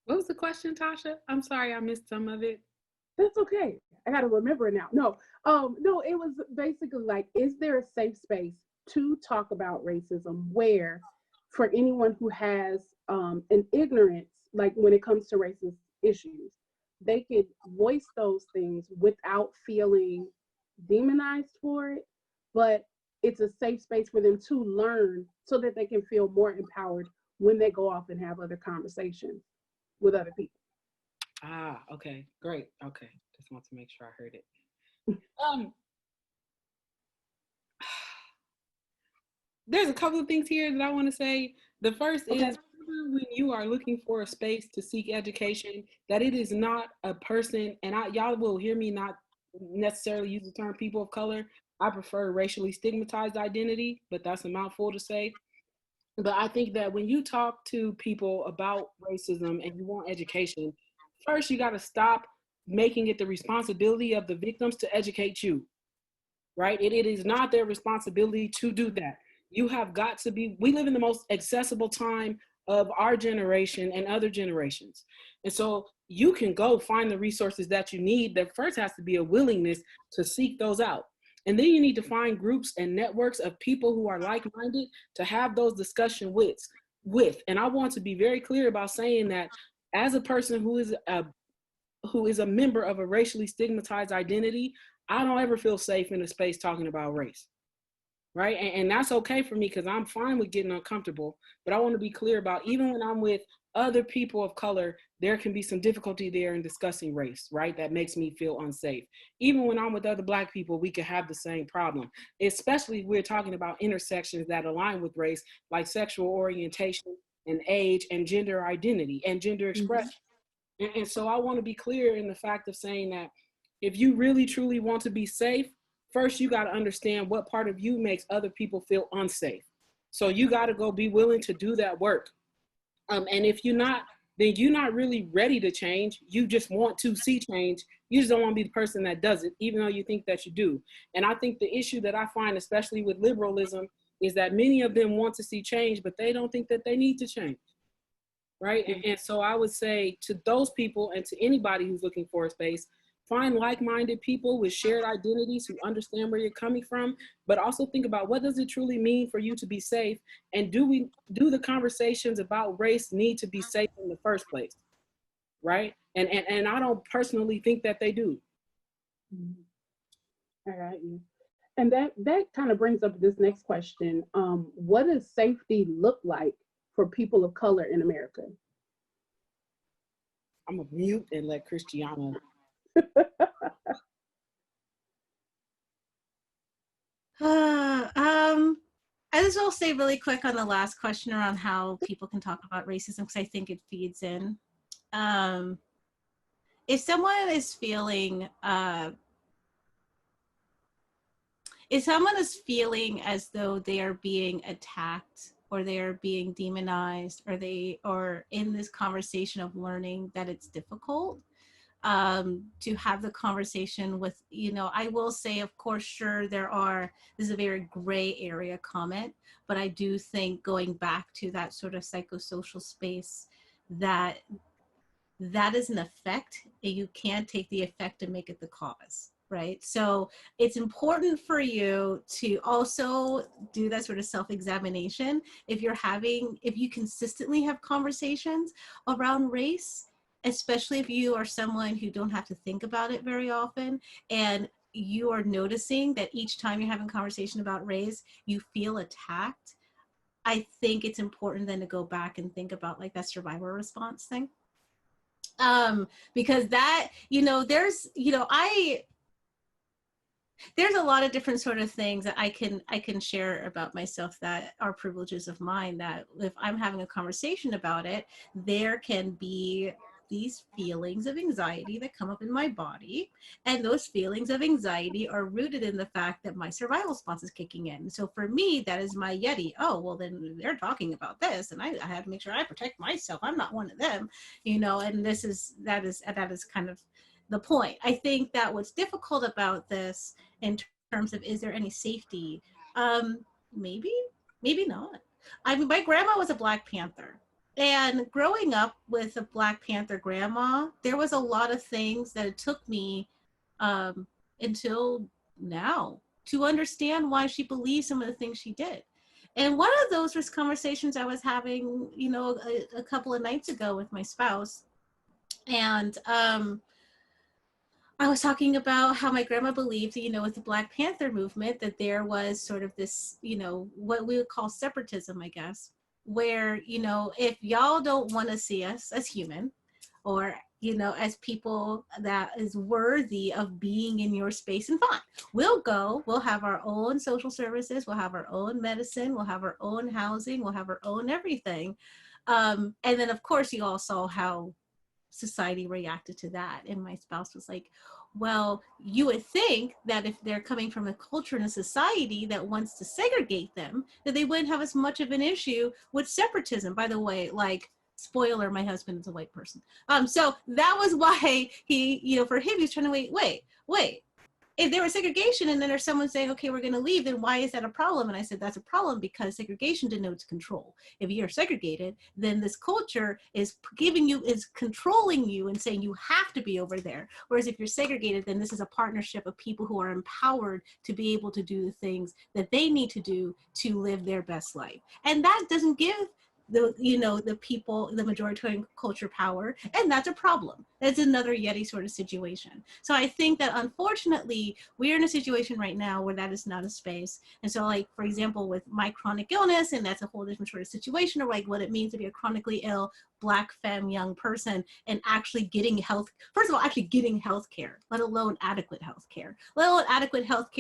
What was the question, Tasha? I'm sorry, I missed some of it. That's okay. I got to remember it now. No, it was basically like, is there a safe space to talk about racism where for anyone who has an ignorance, like when it comes to racist issues, they could voice those things without feeling demonized for it, but it's a safe space for them to learn so that they can feel more empowered when they go off and have other conversations with other people. Ah, okay, great. Okay, just want to make sure I heard it. There's a couple of things here that I want to say. The first is when you are looking for a space to seek education, that it is not a person, and y'all will hear me not necessarily use the term people of color. I prefer racially stigmatized identity, but that's a mouthful to say. But I think that when you talk to people about racism and you want education, first you got to stop making it the responsibility of the victims to educate you, right? It is not their responsibility to do that. You have got to be, we live in the most accessible time of our generation and other generations. And so you can go find the resources that you need. There first has to be a willingness to seek those out. And then you need to find groups and networks of people who are like-minded to have those discussions with. And I want to be very clear about saying that as a person who is a member of a racially stigmatized identity, I don't ever feel safe in a space talking about race, right? And that's okay for me because I'm fine with getting uncomfortable, but I want to be clear about even when I'm with other people of color, there can be some difficulty there in discussing race, right? That makes me feel unsafe. Even when I'm with other Black people, we could have the same problem, especially if we're talking about intersections that align with race, like sexual orientation and age and gender identity and gender expression. And so I want to be clear in the fact of saying that if you really truly want to be safe, first you got to understand what part of you makes other people feel unsafe. So you got to go be willing to do that work. And if you're not, then you're not really ready to change. You just want to see change. You just don't want to be the person that does it, even though you think that you do. And I think the issue that I find, especially with liberalism, is that many of them want to see change, but they don't think that they need to change. Right? And so I would say to those people and to anybody who's looking for a space, find like-minded people with shared identities who understand where you're coming from, but also think about what does it truly mean for you to be safe? And do the conversations about race need to be safe in the first place, right? And I don't personally think that they do. All right. And that kind of brings up this next question. What does safety look like for people of color in America? I'm gonna mute and let ChrisTiana. I just will say really quick on the last question around how people can talk about racism, because I think it feeds in. If someone is feeling as though they are being attacked or they are being demonized, or they are in this conversation of learning that it's difficult to have the conversation with, I will say, of course, sure, this is a very gray area comment, but I do think going back to that sort of psychosocial space, that is an effect, and you can't take the effect and make it the cause. Right. So it's important for you to also do that sort of self-examination. If you consistently have conversations around race, especially if you are someone who don't have to think about it very often, and you are noticing that each time you're having a conversation about race, you feel attacked, I think it's important then to go back and think about like that survival response thing. Because that, there's a lot of different sort of things that I can share about myself that are privileges of mine, that if I'm having a conversation about it, there can be these feelings of anxiety that come up in my body. And those feelings of anxiety are rooted in the fact that my survival response is kicking in. So for me, that is my Yeti. Oh, well, then they're talking about this, and I have to make sure I protect myself. I'm not one of them, and that is kind of the point. I think that what's difficult about this in terms of, is there any safety? Maybe not. I mean, my grandma was a Black Panther. And growing up with a Black Panther grandma, there was a lot of things that it took me until now to understand why she believed some of the things she did. And one of those was conversations I was having, a couple of nights ago with my spouse. And I was talking about how my grandma believed, with the Black Panther movement, that there was sort of this, what we would call separatism, I guess, where, if y'all don't want to see us as human, or, as people that is worthy of being in your space, and fine, we'll have our own social services, we'll have our own medicine, we'll have our own housing, we'll have our own everything. And then, of course, you all saw how society reacted to that. And my spouse was like, well, you would think that if they're coming from a culture and a society that wants to segregate them, that they wouldn't have as much of an issue with separatism. By the way, like, spoiler, my husband is a white person. So that was why he, for him, he's trying to wait. If there was segregation and then there's someone saying, okay, we're going to leave, then why is that a problem? And I said, that's a problem because segregation denotes control. If you're segregated, then this culture is controlling you and saying you have to be over there. Whereas if you're segregated, then this is a partnership of people who are empowered to be able to do the things that they need to do to live their best life. And that doesn't give the people, the majority culture power, and that's a problem. That's another Yeti sort of situation. So I think that unfortunately we're in a situation right now where that is not a space. And so, like, for example, with my chronic illness, and that's a whole different sort of situation, or like what it means to be a chronically ill Black femme young person and actually getting health care, let alone adequate health care,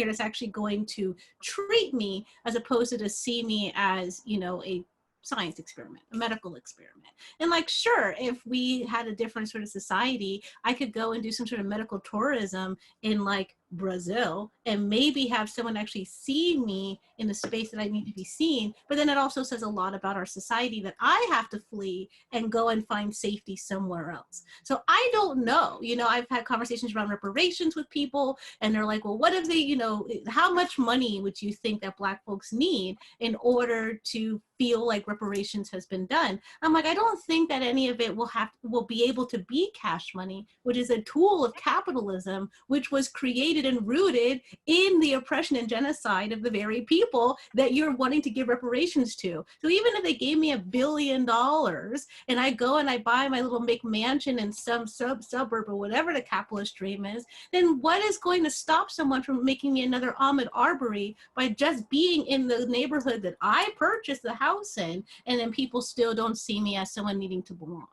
that's actually going to treat me as opposed to see me as, a science experiment, a medical experiment. And like, sure, if we had a different sort of society, I could go and do some sort of medical tourism in like Brazil and maybe have someone actually see me in the space that I need to be seen. But then it also says a lot about our society that I have to flee and go and find safety somewhere else. So I don't know, you know, I've had conversations around reparations with people and they're like, well, what if they, you know, how much money would you think that Black folks need in order to feel like reparations has been done? I'm like, I don't think that any of it will be able to be cash money, which is a tool of capitalism, which was created and rooted in the oppression and genocide of the very people that you're wanting to give reparations to. So even if they gave me $1 billion and I go and I buy my little McMansion in some suburb or whatever the capitalist dream is, then what is going to stop someone from making me another Ahmaud Arbery by just being in the neighborhood that I purchased the house in, and then people still don't see me as someone needing to belong?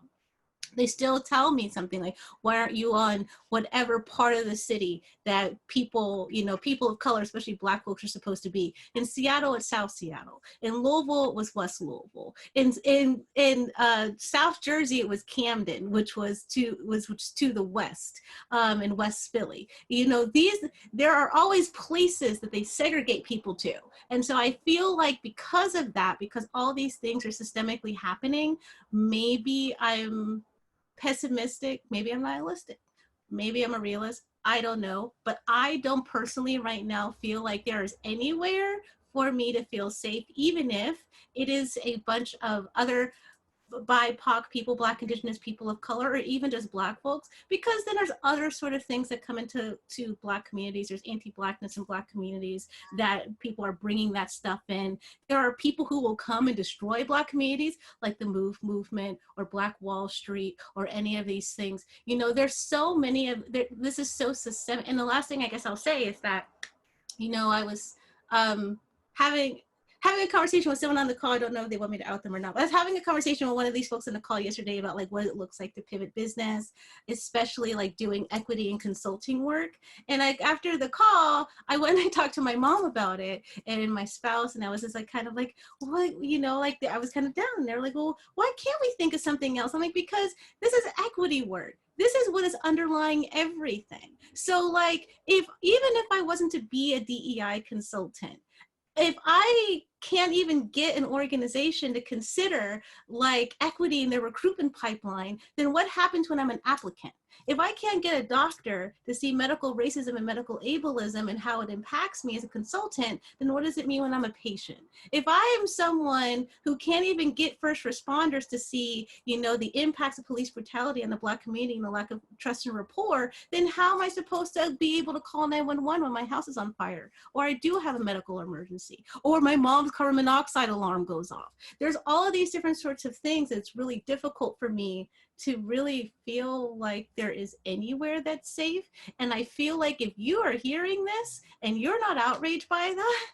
They still tell me something like, why aren't you on whatever part of the city that people, you know, people of color, especially Black folks, are supposed to be? In Seattle, it's South Seattle. In Louisville, it was West Louisville. In South Jersey, it was Camden, which was to the west, in West Philly. You know, there are always places that they segregate people to. And so I feel like because of that, because all these things are systemically happening, maybe I'm pessimistic, maybe I'm nihilistic, maybe I'm a realist, I don't know. But I don't personally right now feel like there is anywhere for me to feel safe, even if it is a bunch of other BIPOC people, Black, Indigenous people of color, or even just Black folks, because then there's other sort of things that come into Black communities. There's anti-Blackness in Black communities that people are bringing that stuff in. There are people who will come and destroy Black communities, like the MOVE movement or Black Wall Street or any of these things. You know, there's so many of, this is so systemic. And the last thing I guess I'll say is that, you know, I was having a conversation with someone on the call. I don't know if they want me to out them or not, but I was having a conversation with one of these folks on the call yesterday about like what it looks like to pivot business, especially like doing equity and consulting work. And like after the call, I went and talked to my mom about it and my spouse, and I was just like kind of like, well, you know, like I was kind of down. And they're like, well, why can't we think of something else? I'm like, because this is equity work. This is what is underlying everything. So like, even if I wasn't to be a DEI consultant, if I can't even get an organization to consider like equity in their recruitment pipeline, then what happens when I'm an applicant? If I can't get a doctor to see medical racism and medical ableism and how it impacts me as a consultant, then what does it mean when I'm a patient? If I am someone who can't even get first responders to see, you know, the impacts of police brutality on the Black community and the lack of trust and rapport, then how am I supposed to be able to call 911 when my house is on fire, or I do have a medical emergency, or my mom's carbon monoxide alarm goes off? There's all of these different sorts of things. It's really difficult for me to really feel like there is anywhere that's safe. And I feel like if you are hearing this and you're not outraged by that,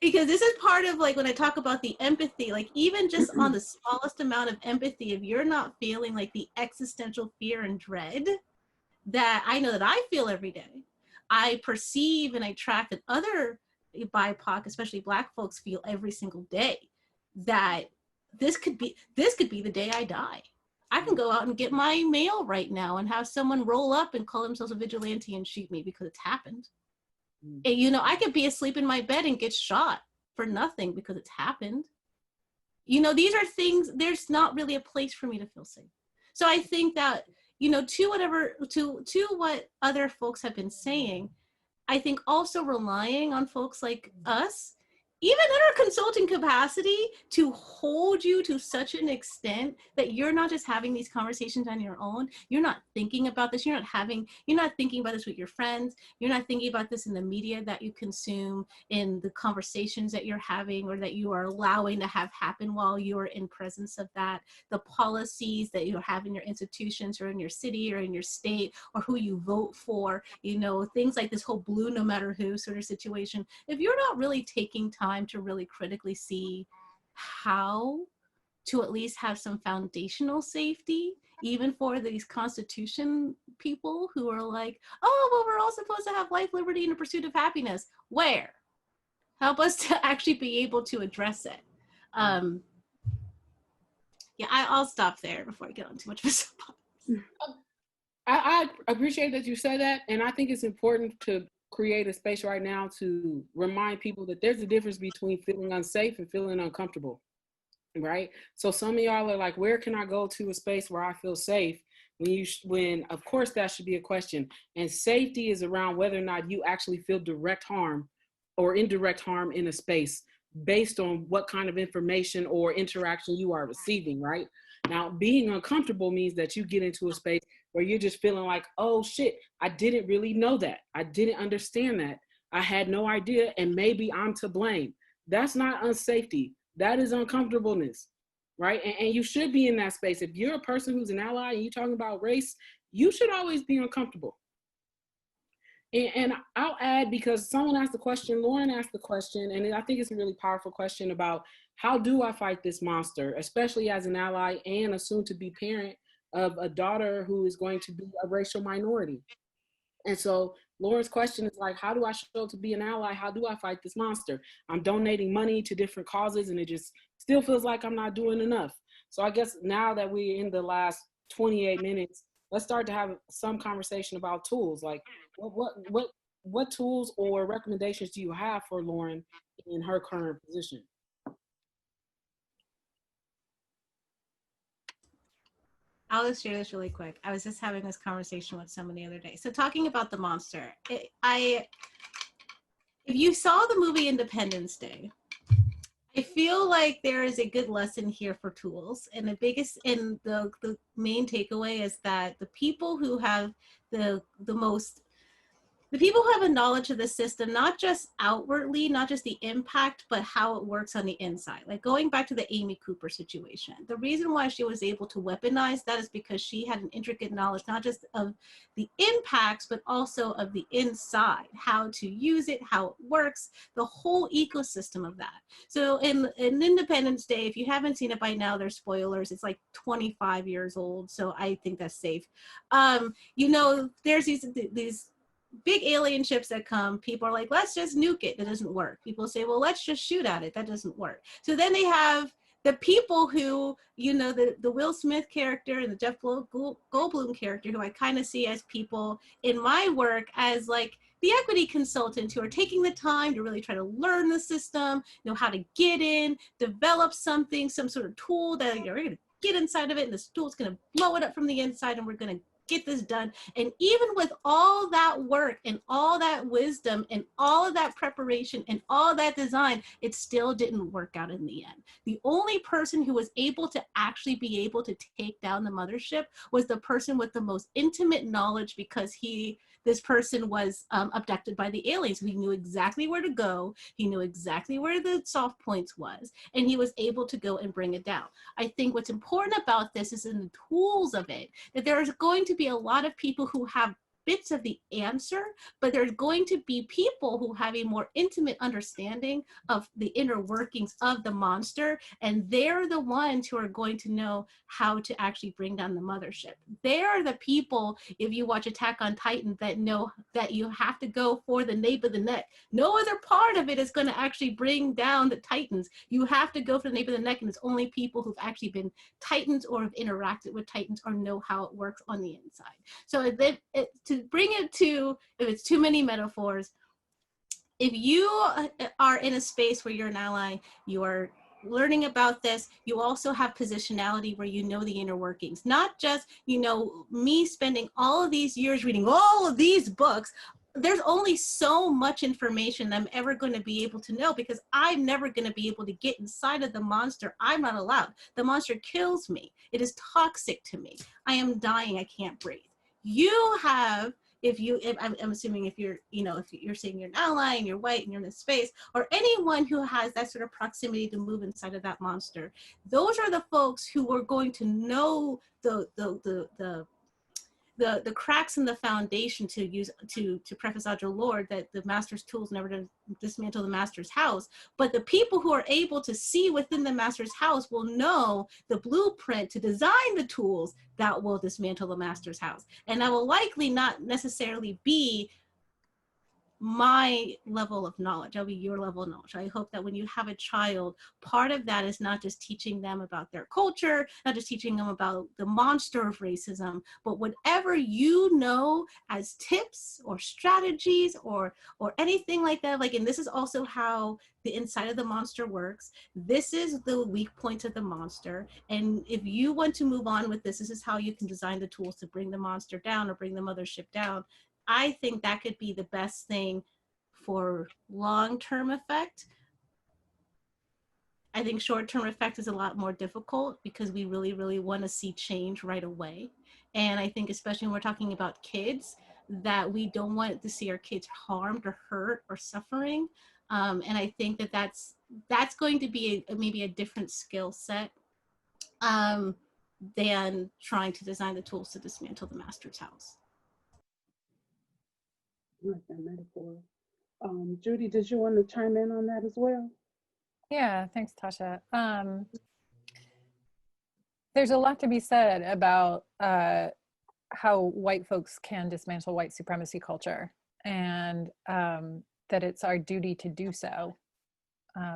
because this is part of like when I talk about the empathy, like even just on the smallest amount of empathy, if you're not feeling like the existential fear and dread that I know that I feel every day, I perceive and I track that other BIPOC, especially Black folks, feel every single day, that this could be the day I die. I can go out and get my mail right now and have someone roll up and call themselves a vigilante and shoot me because it's happened. And, you know, I could be asleep in my bed and get shot for nothing because it's happened. You know, these are things, there's not really a place for me to feel safe. So I think that, you know, to what other folks have been saying, I think also relying on folks like us, even in our consulting capacity, to hold you to such an extent that you're not just having these conversations on your own. You're not thinking about this. You're not thinking about this with your friends. You're not thinking about this in the media that you consume, in the conversations that you're having or that you are allowing to have happen while you're in presence of that, the policies that you have in your institutions or in your city or in your state, or who you vote for, you know, things like this whole blue no matter who sort of situation. If you're not really taking time to really critically see how to at least have some foundational safety, even for these Constitution people who are like, oh, well, we're all supposed to have life, liberty, and the pursuit of happiness. Where? Help us to actually be able to address it. Yeah, I'll stop there before I get on too much of a soapbox. I appreciate that you said that. And I think it's important to create a space right now to remind people that there's a difference between feeling unsafe and feeling uncomfortable, right? So some of y'all are like, where can I go to a space where I feel safe? When of course that should be a question. And safety is around whether or not you actually feel direct harm or indirect harm in a space based on what kind of information or interaction you are receiving, right? Now, being uncomfortable means that you get into a space where you're just feeling like, oh shit, I didn't really know that. I didn't understand that. I had no idea, and maybe I'm to blame. That's not unsafety. That is uncomfortableness, right? And you should be in that space. If you're a person who's an ally and you're talking about race, you should always be uncomfortable. And I'll add, because someone asked the question, Lauren asked the question, and I think it's a really powerful question about how do I fight this monster, especially as an ally and a soon-to-be parent of a daughter who is going to be a racial minority. And so Lauren's question is like, how do I show up to be an ally? How do I fight this monster? I'm donating money to different causes, and it just still feels like I'm not doing enough. So I guess now that we're in the last 28 minutes, let's start to have some conversation about tools. Like, what tools or recommendations do you have for Lauren in her current position? I'll just share this really quick. I was just having this conversation with someone the other day. So talking about the monster, if you saw the movie Independence Day, I feel like there is a good lesson here for tools. And the main takeaway is that the people who have the people who have a knowledge of the system, not just outwardly, not just the impact, but how it works on the inside. Like going back to the Amy Cooper situation, the reason why she was able to weaponize that is because she had an intricate knowledge, not just of the impacts, but also of the inside, how to use it, how it works, the whole ecosystem of that. So in Independence Day, if you haven't seen it by now, there's spoilers. It's like 25 years old, so I think that's safe. There's these big alien ships that come. People are like, let's just nuke it. That doesn't work. People say, well, let's just shoot at it. That doesn't work. So then they have the people who, the Will Smith character and the Jeff Goldblum character, who I kind of see as people in my work as like the equity consultants who are taking the time to really try to learn the system, know how to get in, develop something, some sort of tool that you're going to get inside of it, and this tool's going to blow it up from the inside, and we're going to get this done. And even with all that work and all that wisdom and all of that preparation and all that design, it still didn't work out in the end. The only person who was able to actually be able to take down the mothership was the person with the most intimate knowledge, because this person was abducted by the aliens. He knew exactly where to go. He knew exactly where the soft points was, and he was able to go and bring it down. I think what's important about this is in the tools of it, that there's going to be a lot of people who have bits of the answer, but there's going to be people who have a more intimate understanding of the inner workings of the monster, and they're the ones who are going to know how to actually bring down the mothership. They're the people, if you watch Attack on Titan, that know that you have to go for the nape of the neck. No other part of it is going to actually bring down the Titans. You have to go for the nape of the neck, and it's only people who've actually been Titans or have interacted with Titans or know how it works on the inside. So to bring it to, if it's too many metaphors, if you are in a space where you're an ally, you are learning about this, you also have positionality where you know the inner workings. Not just, me spending all of these years reading all of these books. There's only so much information I'm ever going to be able to know, because I'm never going to be able to get inside of the monster. I'm not allowed. The monster kills me. It is toxic to me. I am dying. I can't breathe. You have, I'm assuming if you're saying you're an ally and you're white and you're in this space, or anyone who has that sort of proximity to move inside of that monster, those are the folks who are going to know the cracks in the foundation to use to preface Audre Lorde that the master's tools never to dismantle the master's house. But the people who are able to see within the master's house will know the blueprint to design the tools that will dismantle the master's house. And that will likely not necessarily be my level of knowledge. That'll be your level of knowledge. I hope that when you have a child, part of that is not just teaching them about their culture, not just teaching them about the monster of racism, but whatever you know as tips or strategies or anything like that. Like, and this is also how the inside of the monster works. This is the weak points of the monster. And if you want to move on with this, this is how you can design the tools to bring the monster down or bring the mothership down. I think that could be the best thing for long-term effect. I think short-term effect is a lot more difficult because we really, really want to see change right away. And I think especially when we're talking about kids, that we don't want to see our kids harmed or hurt or suffering. And I think that that's going to be maybe a different skill set than trying to design the tools to dismantle the master's house. I like that metaphor. Judy, did you want to chime in on that as well? Yeah, thanks, Tasha. There's a lot to be said about how white folks can dismantle white supremacy culture, and that it's our duty to do so.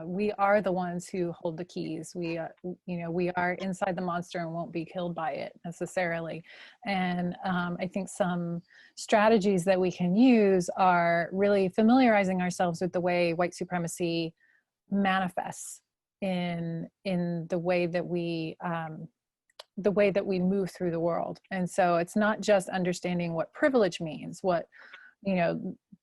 We are the ones who hold the keys. We are inside the monster and won't be killed by it necessarily. And I think some strategies that we can use are really familiarizing ourselves with the way white supremacy manifests in the way that we move through the world. And so it's not just understanding what privilege means, what,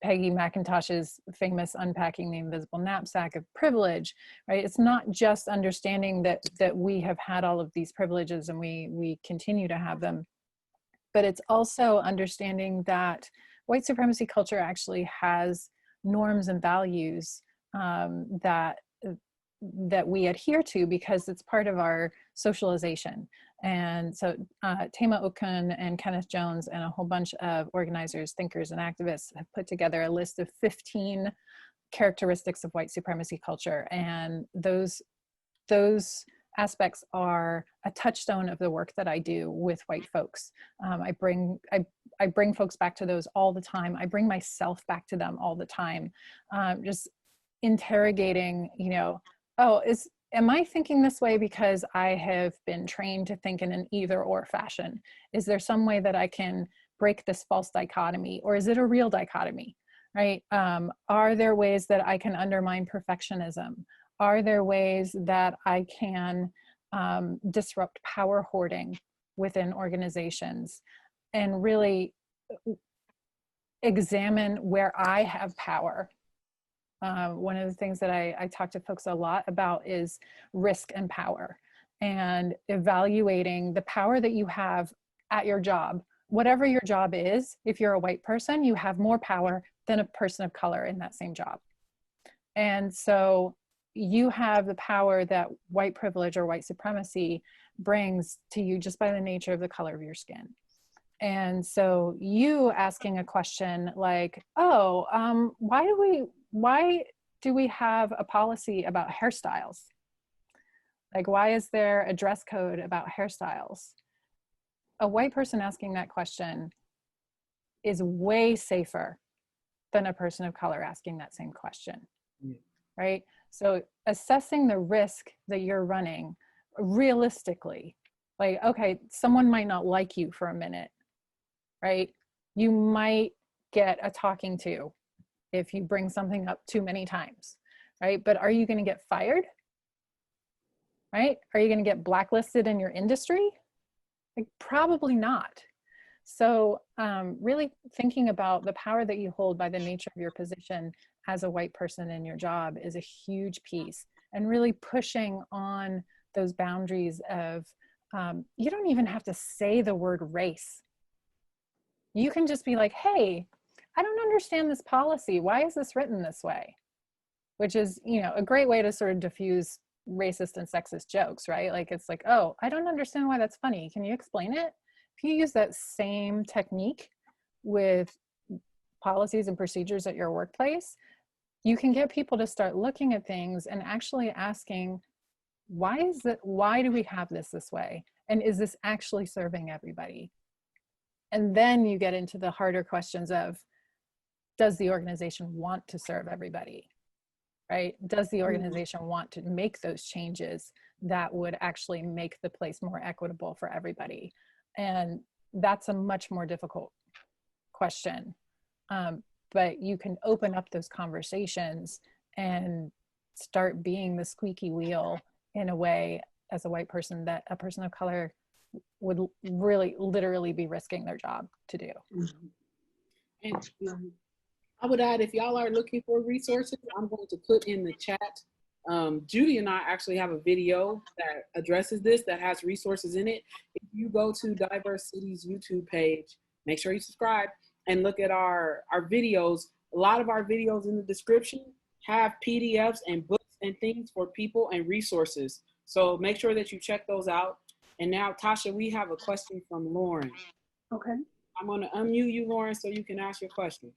Peggy McIntosh's famous Unpacking the Invisible Knapsack of Privilege, right? It's not just understanding that we have had all of these privileges and we continue to have them, but it's also understanding that white supremacy culture actually has norms and values that we adhere to because it's part of our socialization. And so Tema Okun and Kenneth Jones and a whole bunch of organizers, thinkers, and activists have put together a list of 15 characteristics of white supremacy culture. And those aspects are a touchstone of the work that I do with white folks. I bring folks back to those all the time. I bring myself back to them all the time. Just interrogating, am I thinking this way because I have been trained to think in an either or fashion? Is there some way that I can break this false dichotomy, or is it a real dichotomy, right? Are there ways that I can undermine perfectionism? Are there ways that I can disrupt power hoarding within organizations and really examine where I have power? One of the things that I talk to folks a lot about is risk and power, and evaluating the power that you have at your job. Whatever your job is, if you're a white person, you have more power than a person of color in that same job. And so you have the power that white privilege or white supremacy brings to you just by the nature of the color of your skin. And so you asking a question like, why do we have a policy about hairstyles? Like, why is there a dress code about hairstyles? A white person asking that question is way safer than a person of color asking that same question, right? So assessing the risk that you're running realistically, like, okay, someone might not like you for a minute, right? You might get a talking to if you bring something up too many times, right? But are you going to get fired, right? Are you going to get blacklisted in your industry? Like, probably not. So really thinking about the power that you hold by the nature of your position as a white person in your job is a huge piece, and really pushing on those boundaries of, you don't even have to say the word race. You can just be like, hey, I don't understand this policy. Why is this written this way? Which is, a great way to sort of diffuse racist and sexist jokes, right? Like, it's like, oh, I don't understand why that's funny. Can you explain it? If you use that same technique with policies and procedures at your workplace, you can get people to start looking at things and actually asking, why do we have this way? And is this actually serving everybody? And then you get into the harder questions of, does the organization want to serve everybody, right? Does the organization want to make those changes that would actually make the place more equitable for everybody? And that's a much more difficult question. But you can open up those conversations and start being the squeaky wheel in a way, as a white person, that a person of color would really literally be risking their job to do. And I would add, if y'all are looking for resources, I'm going to put in the chat. Judy and I actually have a video that addresses this, that has resources in it. If you go to Diverse City's YouTube page, make sure you subscribe and look at our videos. A lot of our videos in the description have PDFs and books and things for people and resources. So make sure that you check those out. And now, Tasha, we have a question from Lauren. Okay. I'm going to unmute you, Lauren, so you can ask your question.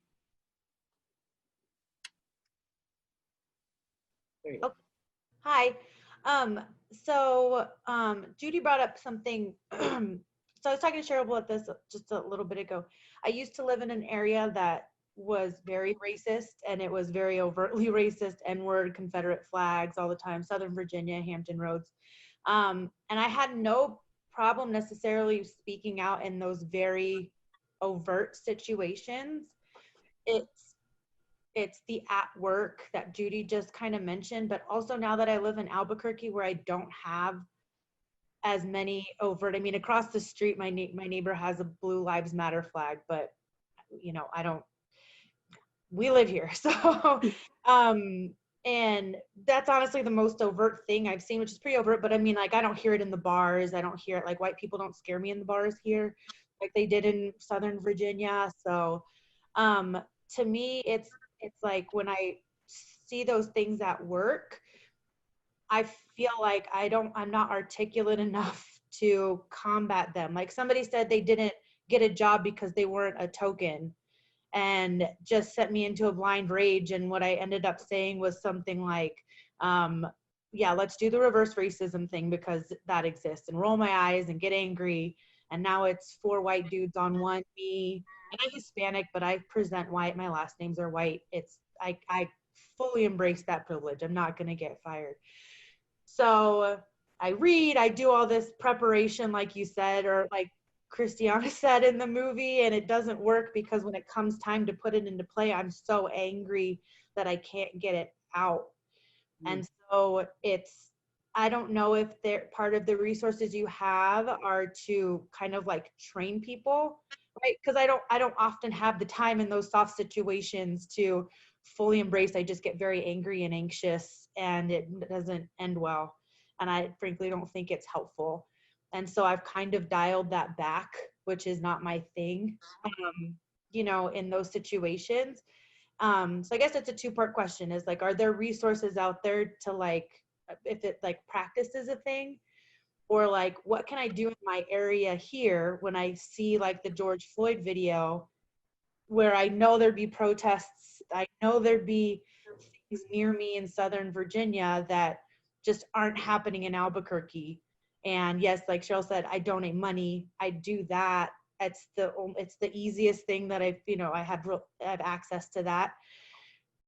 There you go. Okay. Hi. Judy brought up something. So I was talking to Cheryl about this just a little bit ago. I used to live in an area that was very racist, and it was very overtly racist, N-word, Confederate flags all the time, Southern Virginia, Hampton Roads. And I had no problem necessarily speaking out in those very overt situations. It's the at work that Judy just kind of mentioned, but also now that I live in Albuquerque, where I don't have as many overt, I mean, across the street, my neighbor has a Blue Lives Matter flag, but you know, we live here. So, and that's honestly the most overt thing I've seen, which is pretty overt, but I mean, like, I don't hear it in the bars. I don't hear it, like, white people don't scare me in the bars here, like they did in Southern Virginia. So, to me, it's like when I see those things at work, I feel like I'm not articulate enough to combat them. Like somebody said they didn't get a job because they weren't a token, and just set me into a blind rage. And what I ended up saying was something like, yeah, let's do the reverse racism thing because that exists, and roll my eyes and get angry. And now it's 4 white dudes on one, me, and I'm Hispanic, but I present white. My last names are white. I fully embrace that privilege. I'm not going to get fired. So I read, I do all this preparation, like you said, or like ChrisTiana said in the movie, and it doesn't work because when it comes time to put it into play, I'm so angry that I can't get it out. And so I don't know if they're part of the resources you have are to kind of like train people, right? Because I don't often have the time in those soft situations to fully embrace. I just get very angry and anxious, and it doesn't end well. And I frankly don't think it's helpful. And so I've kind of dialed that back, which is not my thing, you know, in those situations. So I guess it's a 2-part question, is like, are there resources out there to, like, if it like practice is a thing, or like, what can I do in my area here when I see like the George Floyd video, where I know there'd be protests, I know there'd be things near me in Southern Virginia that just aren't happening in Albuquerque. And yes, like Cheryl said, I donate money. I do that. It's the easiest thing that I have access to that.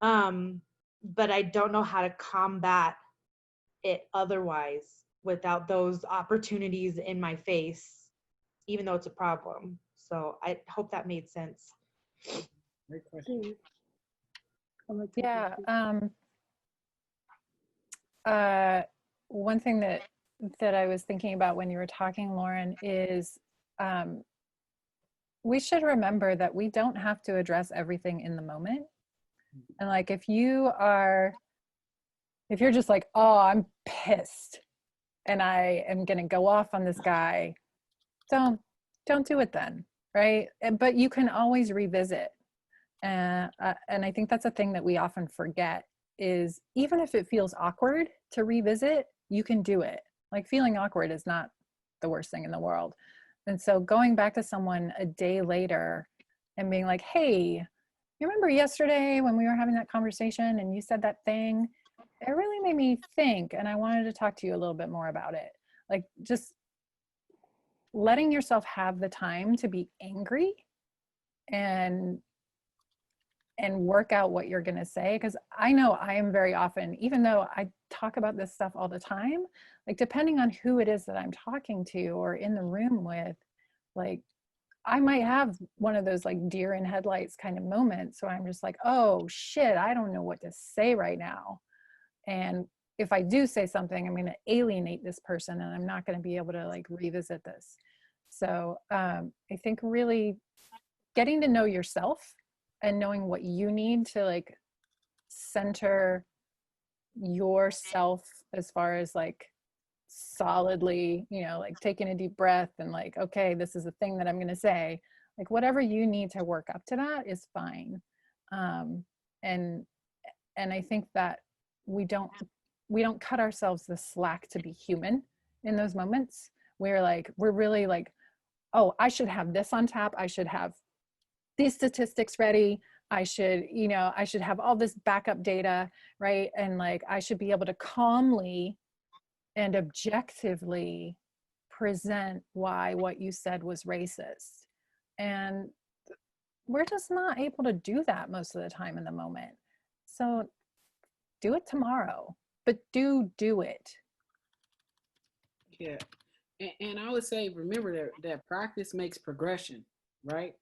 But I don't know how to combat it otherwise without those opportunities in my face, even though it's a problem. So I hope that made sense. Great question. Yeah. One thing that I was thinking about when you were talking, Lauren, is we should remember that we don't have to address everything in the moment. And like, if you're just like, oh, I'm pissed and I am going to go off on this guy, don't do it then, right? But you can always revisit. And I think that's a thing that we often forget, is even if it feels awkward to revisit, you can do it. Like, feeling awkward is not the worst thing in the world. And so going back to someone a day later and being like, hey, you remember yesterday when we were having that conversation and you said that thing? It really made me think, and I wanted to talk to you a little bit more about it. Like, just letting yourself have the time to be angry and and work out what you're going to say. Because I know I am very often, even though I talk about this stuff all the time, like depending on who it is that I'm talking to or in the room with, like I might have one of those like deer in headlights kind of moments. So I'm just like, oh shit, I don't know what to say right now. And if I do say something, I'm going to alienate this person and I'm not going to be able to like revisit this. So I think really getting to know yourself and knowing what you need to like center yourself as far as like solidly, you know, like taking a deep breath and like, okay, this is the thing that I'm going to say, like whatever you need to work up to that is fine. And I think that we don't cut ourselves the slack to be human in those moments where like we're really like, oh, I should have this on tap, I should have these statistics ready, I should, you know, I should have all this backup data, right? And like I should be able to calmly and objectively present why what you said was racist. And we're just not able to do that most of the time in the moment. So do it tomorrow, but do it. Yeah. And I would say, remember that practice makes progression, right?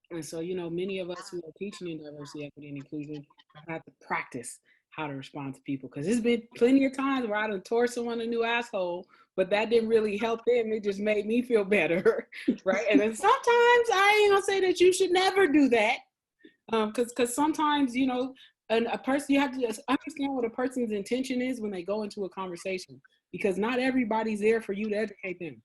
And so, you know, many of us who are teaching in diversity, equity, and inclusion have to practice how to respond to people. Because there's been plenty of times where I done tore someone a new asshole, but that didn't really help them. It just made me feel better, right? And then sometimes I ain't gonna say that you should never do that. Because sometimes, you know, a person, you have to just understand what a person's intention is when they go into a conversation, because not everybody's there for you to educate them,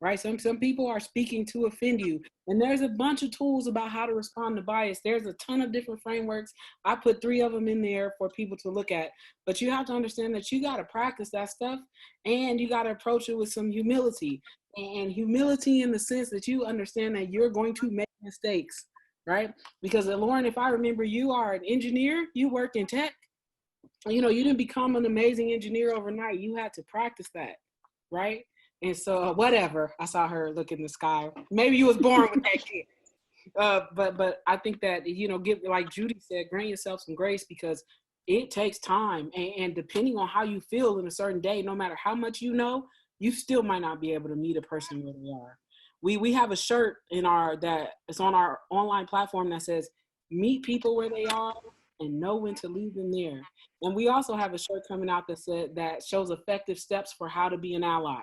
right? Some people are speaking to offend you, and there's a bunch of tools about how to respond to bias. There's a ton of different frameworks. I put 3 of them in there for people to look at, but you have to understand that you got to practice that stuff, and you got to approach it with some humility, and humility in the sense that you understand that you're going to make mistakes, right? Because Lauren, if I remember, you are an engineer, you work in tech, you know, you didn't become an amazing engineer overnight. You had to practice that, right? And so whatever, I saw her look in the sky. Maybe you was born with that kid. But I think that, you know, give, like Judy said, grant yourself some grace, because it takes time. And depending on how you feel in a certain day, no matter how much you know, you still might not be able to meet a person where they are. We have a shirt that it's on our online platform that says, meet people where they are and know when to leave them there. And we also have a shirt coming out that shows effective steps for how to be an ally,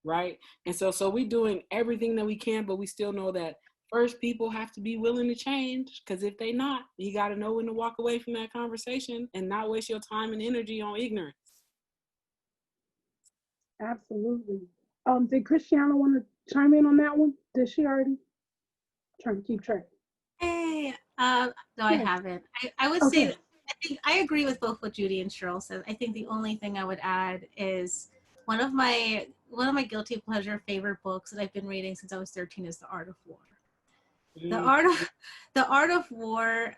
right? And so we're doing everything that we can, but we still know that first people have to be willing to change, because if they not, you got to know when to walk away from that conversation and not waste your time and energy on ignorance. Absolutely. Did ChrisTiana want to chime in on that one? Did she already? Trying to keep track. Hey, no, I haven't. I would say that I think I agree with both what Judy and Cheryl said. I think the only thing I would add is one of my guilty pleasure favorite books that I've been reading since I was 13 is The Art of War. The Art of War,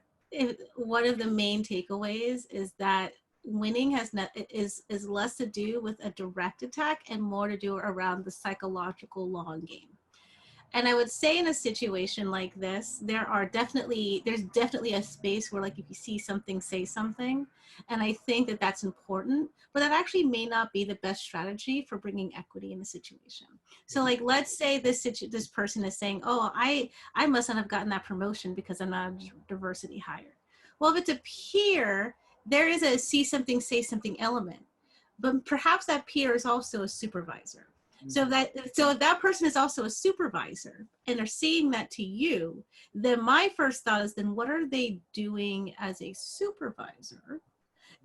one of the main takeaways is that winning is less to do with a direct attack and more to do around the psychological long game. And I would say in a situation like this, there's definitely a space where, like, if you see something, say something. And I think that that's important, but that actually may not be the best strategy for bringing equity in the situation. So, like, let's say this person is saying, oh, I must not have gotten that promotion because I'm not a diversity hire. Well, if it's a peer, there is a see something, say something element, but perhaps that peer is also a supervisor. So if that person is also a supervisor and they're saying that to you, then my first thought is, then what are they doing as a supervisor?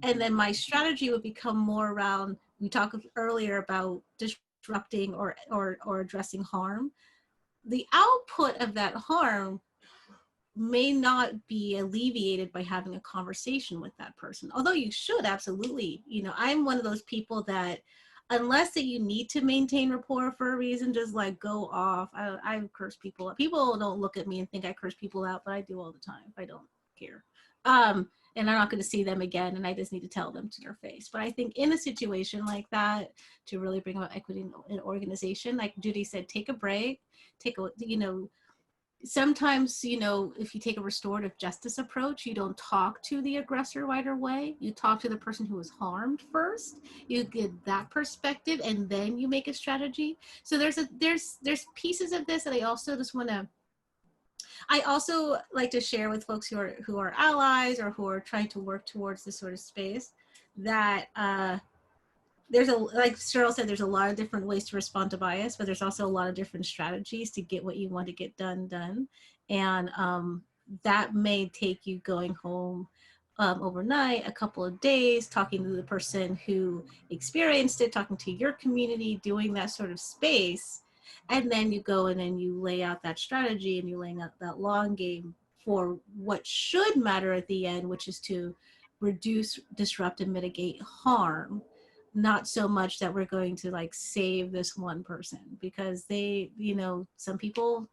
And then my strategy would become more around, we talked earlier about disrupting or addressing harm. The output of that harm may not be alleviated by having a conversation with that person. Although you should absolutely, you know, I'm one of those people that, unless that you need to maintain rapport for a reason, just like go off. I curse people out. People don't look at me and think I curse people out, but I do all the time. I don't care. And I'm not going to see them again, and I just need to tell them to their face. But I think in a situation like that, to really bring about equity in an organization, like Judy said, take a break, sometimes, you know, if you take a restorative justice approach, you don't talk to the aggressor right away. You talk to the person who was harmed first. You get that perspective, and then you make a strategy. So there's pieces of this that I also just want to. I also like to share with folks who are allies or who are trying to work towards this sort of space that there's like Cheryl said, there's a lot of different ways to respond to bias, but there's also a lot of different strategies to get what you want to get done. And that may take you going home overnight, a couple of days, talking to the person who experienced it, talking to your community, doing that sort of space. And then you go in and you lay out that strategy, and you're laying out that long game for what should matter at the end, which is to reduce, disrupt, and mitigate harm. Not so much that we're going to like save this one person, because they, you know, some people,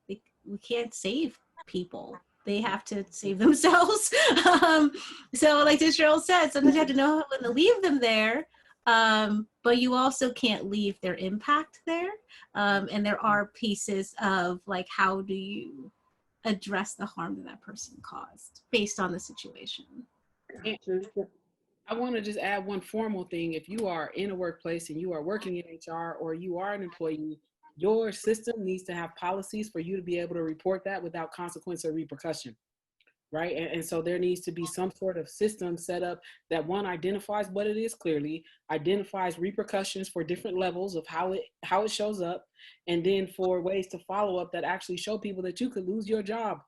we can't save people. They have to save themselves. So like Cheryl said, sometimes you have to know when to leave them there, but you also can't leave their impact there. And there are pieces of like, how do you address the harm that person caused based on the situation? Gotcha. I want to just add one formal thing. If you are in a workplace and you are working in HR, or you are an employee, your system needs to have policies for you to be able to report that without consequence or repercussion, right? And so there needs to be some sort of system set up that, one, identifies what it is clearly, identifies repercussions for different levels of how it shows up, and then for ways to follow up that actually show people that you could lose your job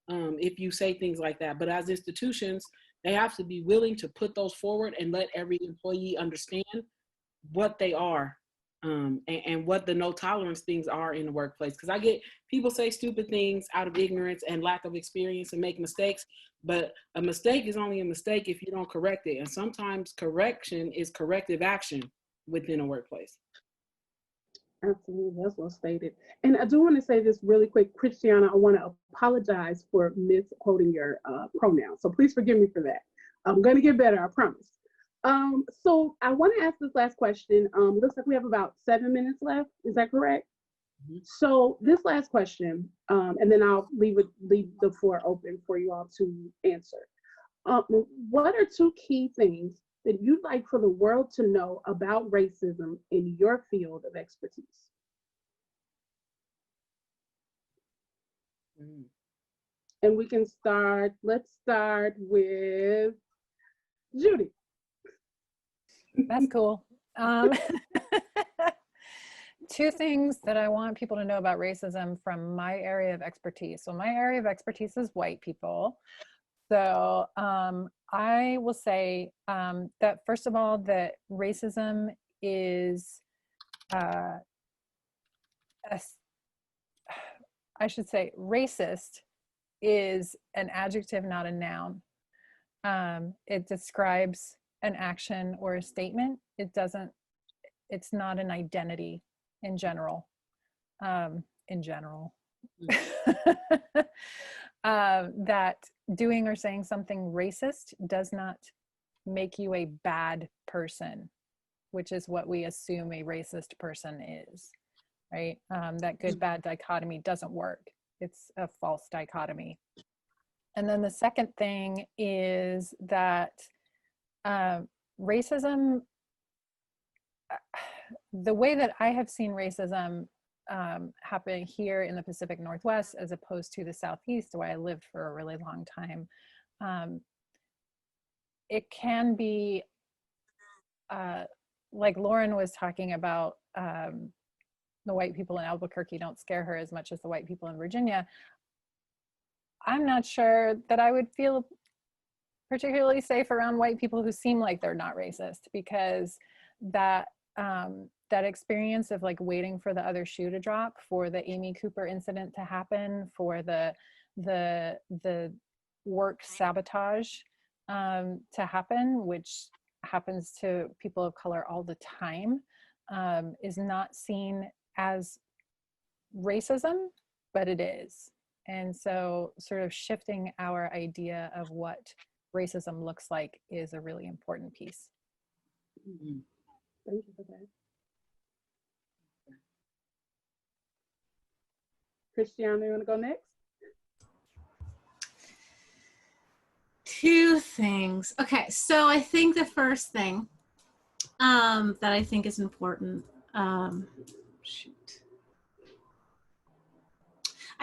if you say things like that. But as institutions, they have to be willing to put those forward and let every employee understand what they are, and what the no tolerance things are in the workplace. Because I get people say stupid things out of ignorance and lack of experience and make mistakes, but a mistake is only a mistake if you don't correct it. And sometimes correction is corrective action within a workplace. Absolutely, that's well stated. And I do want to say this really quick, ChrisTiana, I want to apologize for misquoting your pronouns. So please forgive me for that. I'm going to get better, I promise. So I want to ask this last question. Looks like we have about 7 minutes left. Is that correct? Mm-hmm. So this last question, and then I'll leave the floor open for you all to answer. What are 2 key things that you'd like for the world to know about racism in your field of expertise? Mm. And we can start, let's start with Judy. That's cool. 2 things that I want people to know about racism from my area of expertise. So my area of expertise is white people. So I will say that, first of all, that racism is, I should say racist is an adjective, not a noun. It describes an action or a statement. It's not an identity in general. That doing or saying something racist does not make you a bad person, which is what we assume a racist person is, right? That good bad dichotomy doesn't work. It's a false dichotomy. And then the second thing is that racism, the way that I have seen racism happen here in the Pacific Northwest as opposed to the Southeast, where I lived for a really long time, it can be like Lauren was talking about, the white people in Albuquerque don't scare her as much as the white people in Virginia. I'm not sure that I would feel particularly safe around white people who seem like they're not racist, because that experience of like waiting for the other shoe to drop, for the Amy Cooper incident to happen, for the work sabotage to happen, which happens to people of color all the time, is not seen as racism, but it is. And so sort of shifting our idea of what racism looks like is a really important piece. Mm-hmm. Thank you for that. ChrisTiana, you want to go next? Two things. Okay, so I think the first thing that I think is important, I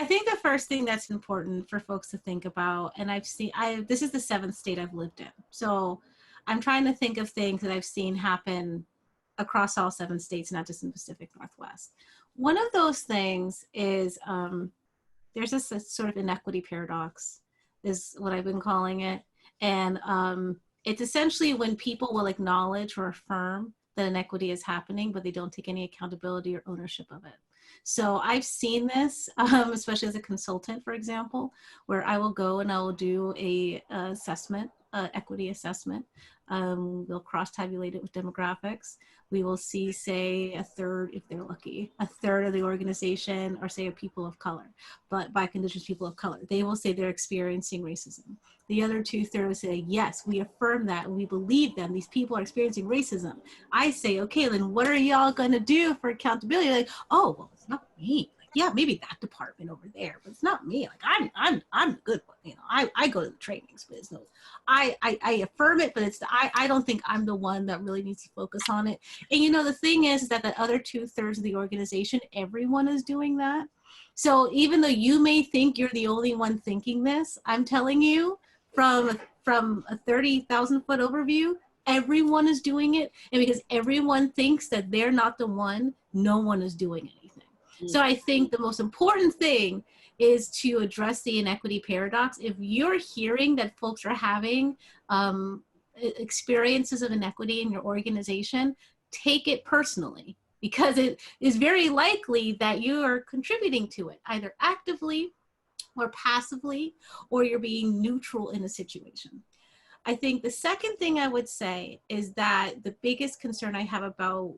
think the first thing that's important for folks to think about, and this is the 7th state I've lived in. So I'm trying to think of things that I've seen happen across all 7 states, not just in the Pacific Northwest. One of those things is there's this sort of inequity paradox, is what I've been calling it. And it's essentially when people will acknowledge or affirm that inequity is happening, but they don't take any accountability or ownership of it. So I've seen this, especially as a consultant, for example, where I will go and I will do a assessment, equity assessment. We'll cross-tabulate it with demographics. We will see, say, a third, if they're lucky, a third of the organization, or say a people of color, but by conditions people of color. They will say they're experiencing racism. The other 2/3 will say, yes, we affirm that and we believe them. These people are experiencing racism. I say, okay, then what are y'all gonna do for accountability? Like, oh, well, it's not me. Like, yeah, maybe that department over there, but it's not me. Like, I'm the good one. You know, I go to the trainings, but it's no, I affirm it, but I don't think I'm the one that really needs to focus on it. And you know, the thing is that the other 2/3 of the organization, everyone is doing that. So even though you may think you're the only one thinking this, I'm telling you from a 30,000 foot overview, everyone is doing it. And because everyone thinks that they're not the one, no one is doing anything. So I think the most important thing is to address the inequity paradox. If you're hearing that folks are having experiences of inequity in your organization, take it personally, because it is very likely that you are contributing to it, either actively or passively, or you're being neutral in a situation. I think the second thing I would say is that the biggest concern I have about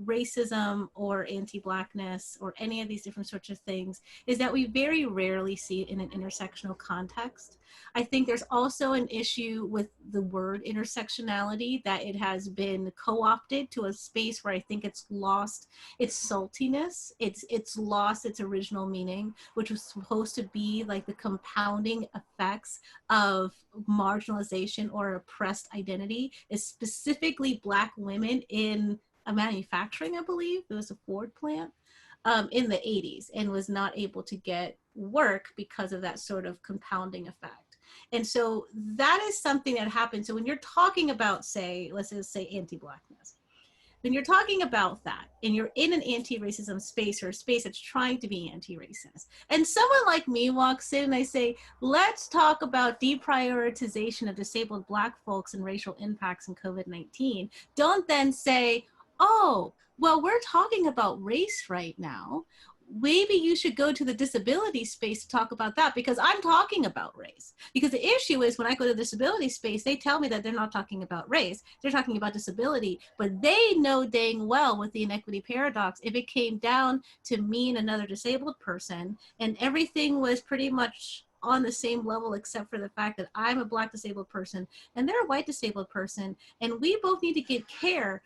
racism or anti-Blackness or any of these different sorts of things is that we very rarely see it in an intersectional context. I think there's also an issue with the word intersectionality, that it has been co-opted to a space where I think it's lost its saltiness. It's lost its original meaning, which was supposed to be like the compounding effects of marginalization or oppressed identity, is specifically Black women in a manufacturing, I believe. It was a Ford plant in the 80s, and was not able to get work because of that sort of compounding effect. And so that is something that happens. So when you're talking about, say, let's just say anti-Blackness, when you're talking about that and you're in an anti-racism space, or a space that's trying to be anti-racist, and someone like me walks in and I say, let's talk about deprioritization of disabled Black folks and racial impacts in COVID-19, don't then say, oh, well, we're talking about race right now. Maybe you should go to the disability space to talk about that, because I'm talking about race. Because the issue is, when I go to the disability space, they tell me that they're not talking about race, they're talking about disability, but they know dang well with the inequity paradox, if it came down to me and another disabled person, and everything was pretty much on the same level, except for the fact that I'm a Black disabled person and they're a white disabled person, and we both need to get care,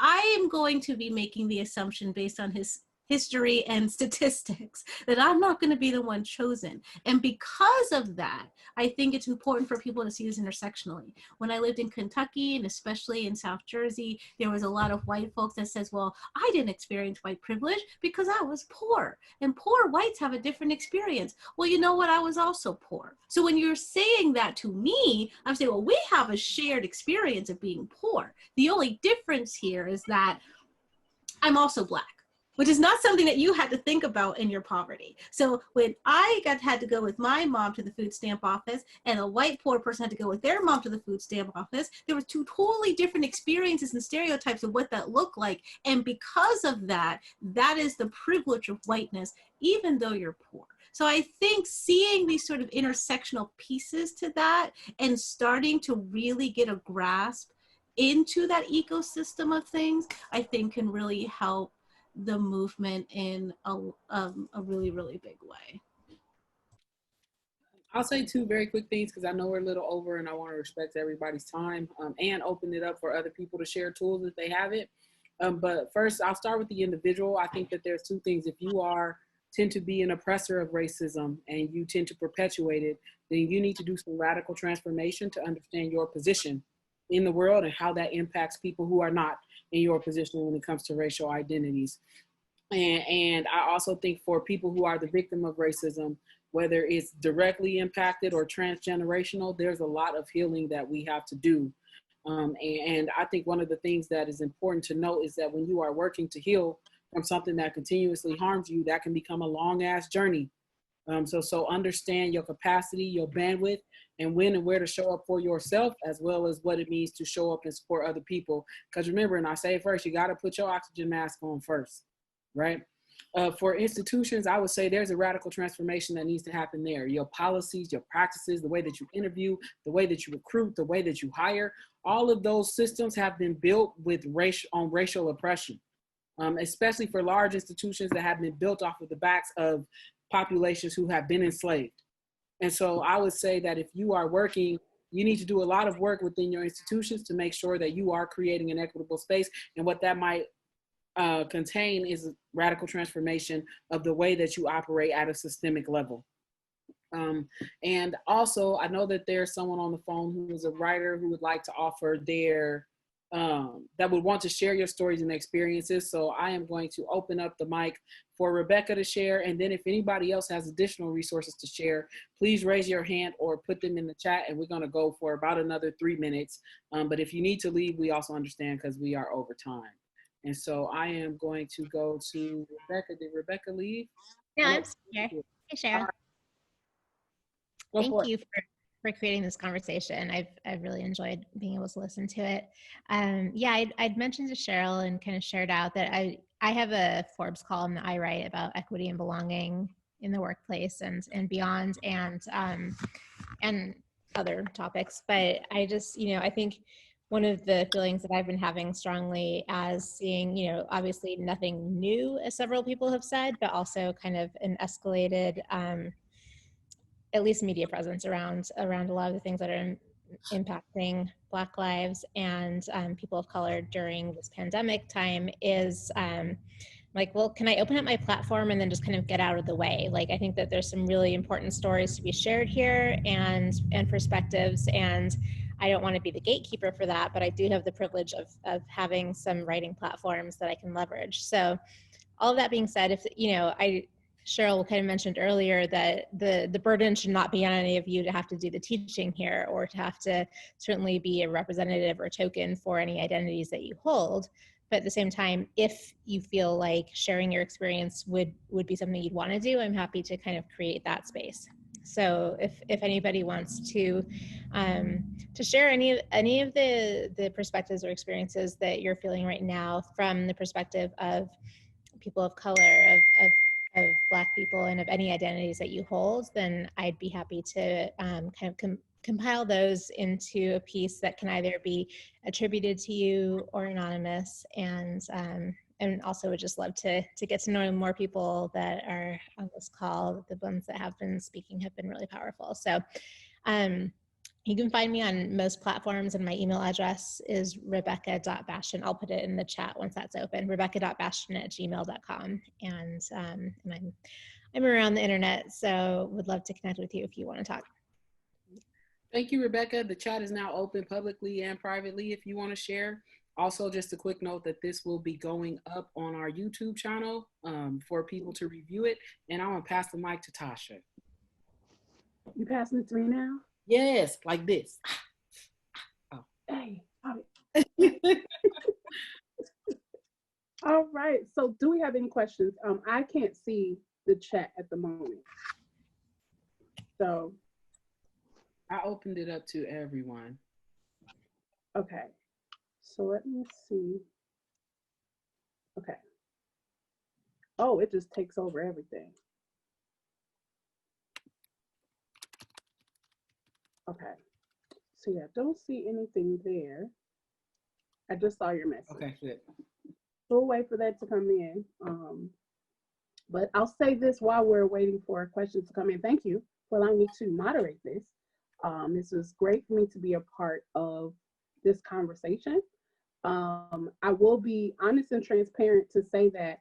I am going to be making the assumption, based on his history and statistics, that I'm not going to be the one chosen. And because of that, I think it's important for people to see this intersectionally. When I lived in Kentucky, and especially in South Jersey, there was a lot of white folks that says, well, I didn't experience white privilege because I was poor, and poor whites have a different experience. Well, you know what? I was also poor. So when you're saying that to me, I'm saying, well, we have a shared experience of being poor. The only difference here is that I'm also Black, which is not something that you had to think about in your poverty. So when I had to go with my mom to the food stamp office, and a white poor person had to go with their mom to the food stamp office, there were two totally different experiences and stereotypes of what that looked like. And because of that, that is the privilege of whiteness, even though you're poor. So I think seeing these sort of intersectional pieces to that, and starting to really get a grasp into that ecosystem of things, I think can really help the movement in a really, really big way. I'll say two very quick things, because I know we're a little over and I want to respect everybody's time, and open it up for other people to share tools if they have it. But first, I'll start with the individual. I think that there's two things. If you are tend to be an oppressor of racism and you tend to perpetuate it, then you need to do some radical transformation to understand your position in the world and how that impacts people who are not in your position when it comes to racial identities. And I also think for people who are the victim of racism, whether it's directly impacted or transgenerational, there's a lot of healing that we have to do. And I think one of the things that is important to note is that when you are working to heal from something that continuously harms you, that can become a long ass journey. So understand your capacity, your bandwidth, and when and where to show up for yourself, as well as what it means to show up and support other people. Because remember, and I say it first, you got to put your oxygen mask on first, right? For institutions, I would say there's a radical transformation that needs to happen there. Your policies, your practices, the way that you interview, the way that you recruit, the way that you hire, all of those systems have been built with racial oppression, especially for large institutions that have been built off of the backs of populations who have been enslaved. And so I would say that if you are working, you need to do a lot of work within your institutions to make sure that you are creating an equitable space. And what that might contain is radical transformation of the way that you operate at a systemic level. And also, I know that there's someone on the phone who is a writer who would like to offer their, that would want to share your stories and experiences. So I am going to open up the mic for Rebecca to share. And then if anybody else has additional resources to share, please raise your hand or put them in the chat. And we're going to go for about another 3 minutes. But if you need to leave, we also understand because we are over time. And so I am going to go to Rebecca. Did Rebecca leave? No, I'm here. Hey, Cheryl. Thank you for creating this conversation. I've really enjoyed being able to listen to it. Yeah, I'd mentioned to Cheryl and kind of shared out that I have a Forbes column that I write about equity and belonging in the workplace and beyond, and other topics. But I just, I think one of the feelings that I've been having strongly as seeing, obviously nothing new, as several people have said, but also kind of an escalated, at least media presence around a lot of the things that are impacting Black lives and people of color during this pandemic time is like, well, can I open up my platform and then just kind of get out of the way? Like, I think that there's some really important stories to be shared here and perspectives, and I don't want to be the gatekeeper for that, but I do have the privilege of having some writing platforms that I can leverage. So all of that being said, if, Cheryl kind of mentioned earlier that the burden should not be on any of you to have to do the teaching here or to have to certainly be a representative or token for any identities that you hold. But at the same time, if you feel like sharing your experience would be something you'd want to do, I'm happy to kind of create that space. So if anybody wants to share any of the perspectives or experiences that you're feeling right now from the perspective of people of color, of Black people, and of any identities that you hold, then I'd be happy to kind of compile those into a piece that can either be attributed to you or anonymous, and also would just love to get to know more people that are on this call. The ones that have been speaking have been really powerful. So you can find me on most platforms, and my email address is rebecca.bastion. I'll put it in the chat once that's open, rebecca.bastion@gmail.com. And I'm around the internet, so would love to connect with you if you want to talk. Thank you, Rebecca. The chat is now open publicly and privately if you want to share. Also, just a quick note that this will be going up on our YouTube channel for people to review it. And I'm going to pass the mic to Tasha. You passing it to me now? Yes, like this. Oh. Hey. All right. So do we have any questions? I can't see the chat at the moment. So. I opened it up to everyone. Okay. So let me see. Okay. Oh, it just takes over everything. Okay. So yeah, don't see anything there. I just saw your message. Okay, good. We'll wait for that to come in. But I'll say this while we're waiting for questions to come in. Thank you for allowing me to moderate this. This was great for me to be a part of this conversation. I will be honest and transparent to say that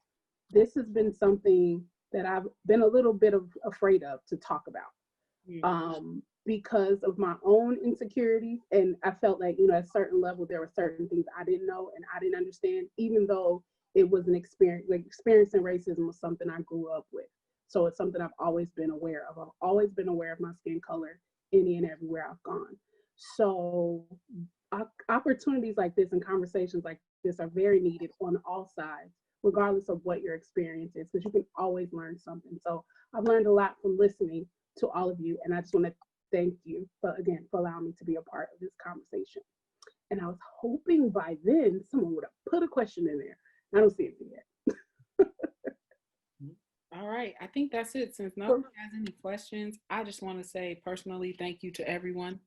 this has been something that I've been a little bit afraid of to talk about. Because of my own insecurities. And I felt like, at a certain level, there were certain things I didn't know and I didn't understand, even though it was an experience, like experiencing racism was something I grew up with. So it's something I've always been aware of. I've always been aware of my skin color any and everywhere I've gone. So opportunities like this and conversations like this are very needed on all sides, regardless of what your experience is, because you can always learn something. So I've learned a lot from listening to all of you. And I just want to thank you for allowing me to be a part of this conversation. And I was hoping by then someone would have put a question in there. I don't see it yet. All right, I think that's it. Since nobody has any questions, I just want to say personally thank you to everyone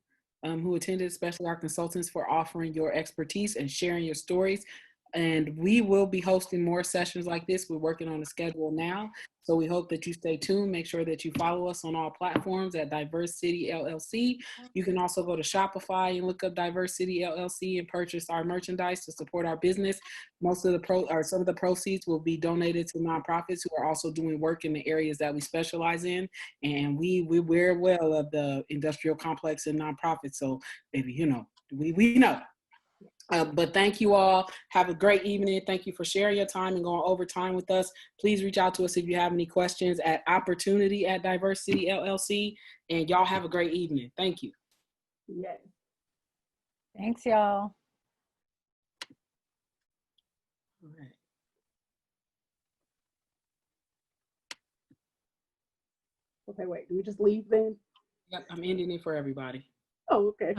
who attended, especially our consultants, for offering your expertise and sharing your stories. And we will be hosting more sessions like this. We're working on a schedule now. So we hope that you stay tuned. Make sure that you follow us on all platforms at Diverse City LLC. You can also go to Shopify and look up Diverse City LLC and purchase our merchandise to support our business. Some of the proceeds will be donated to nonprofits who are also doing work in the areas that we specialize in. And we're well of the industrial complex and nonprofits. So maybe, we know. But thank you all. Have a great evening. Thank you for sharing your time and going over time with us. Please reach out to us if you have any questions at opportunity@Diverse City LLC. And y'all have a great evening. Thank you. Yes. Thanks, y'all. All right. Okay, wait, do we just leave then? Yep, I'm ending it for everybody. Oh, okay.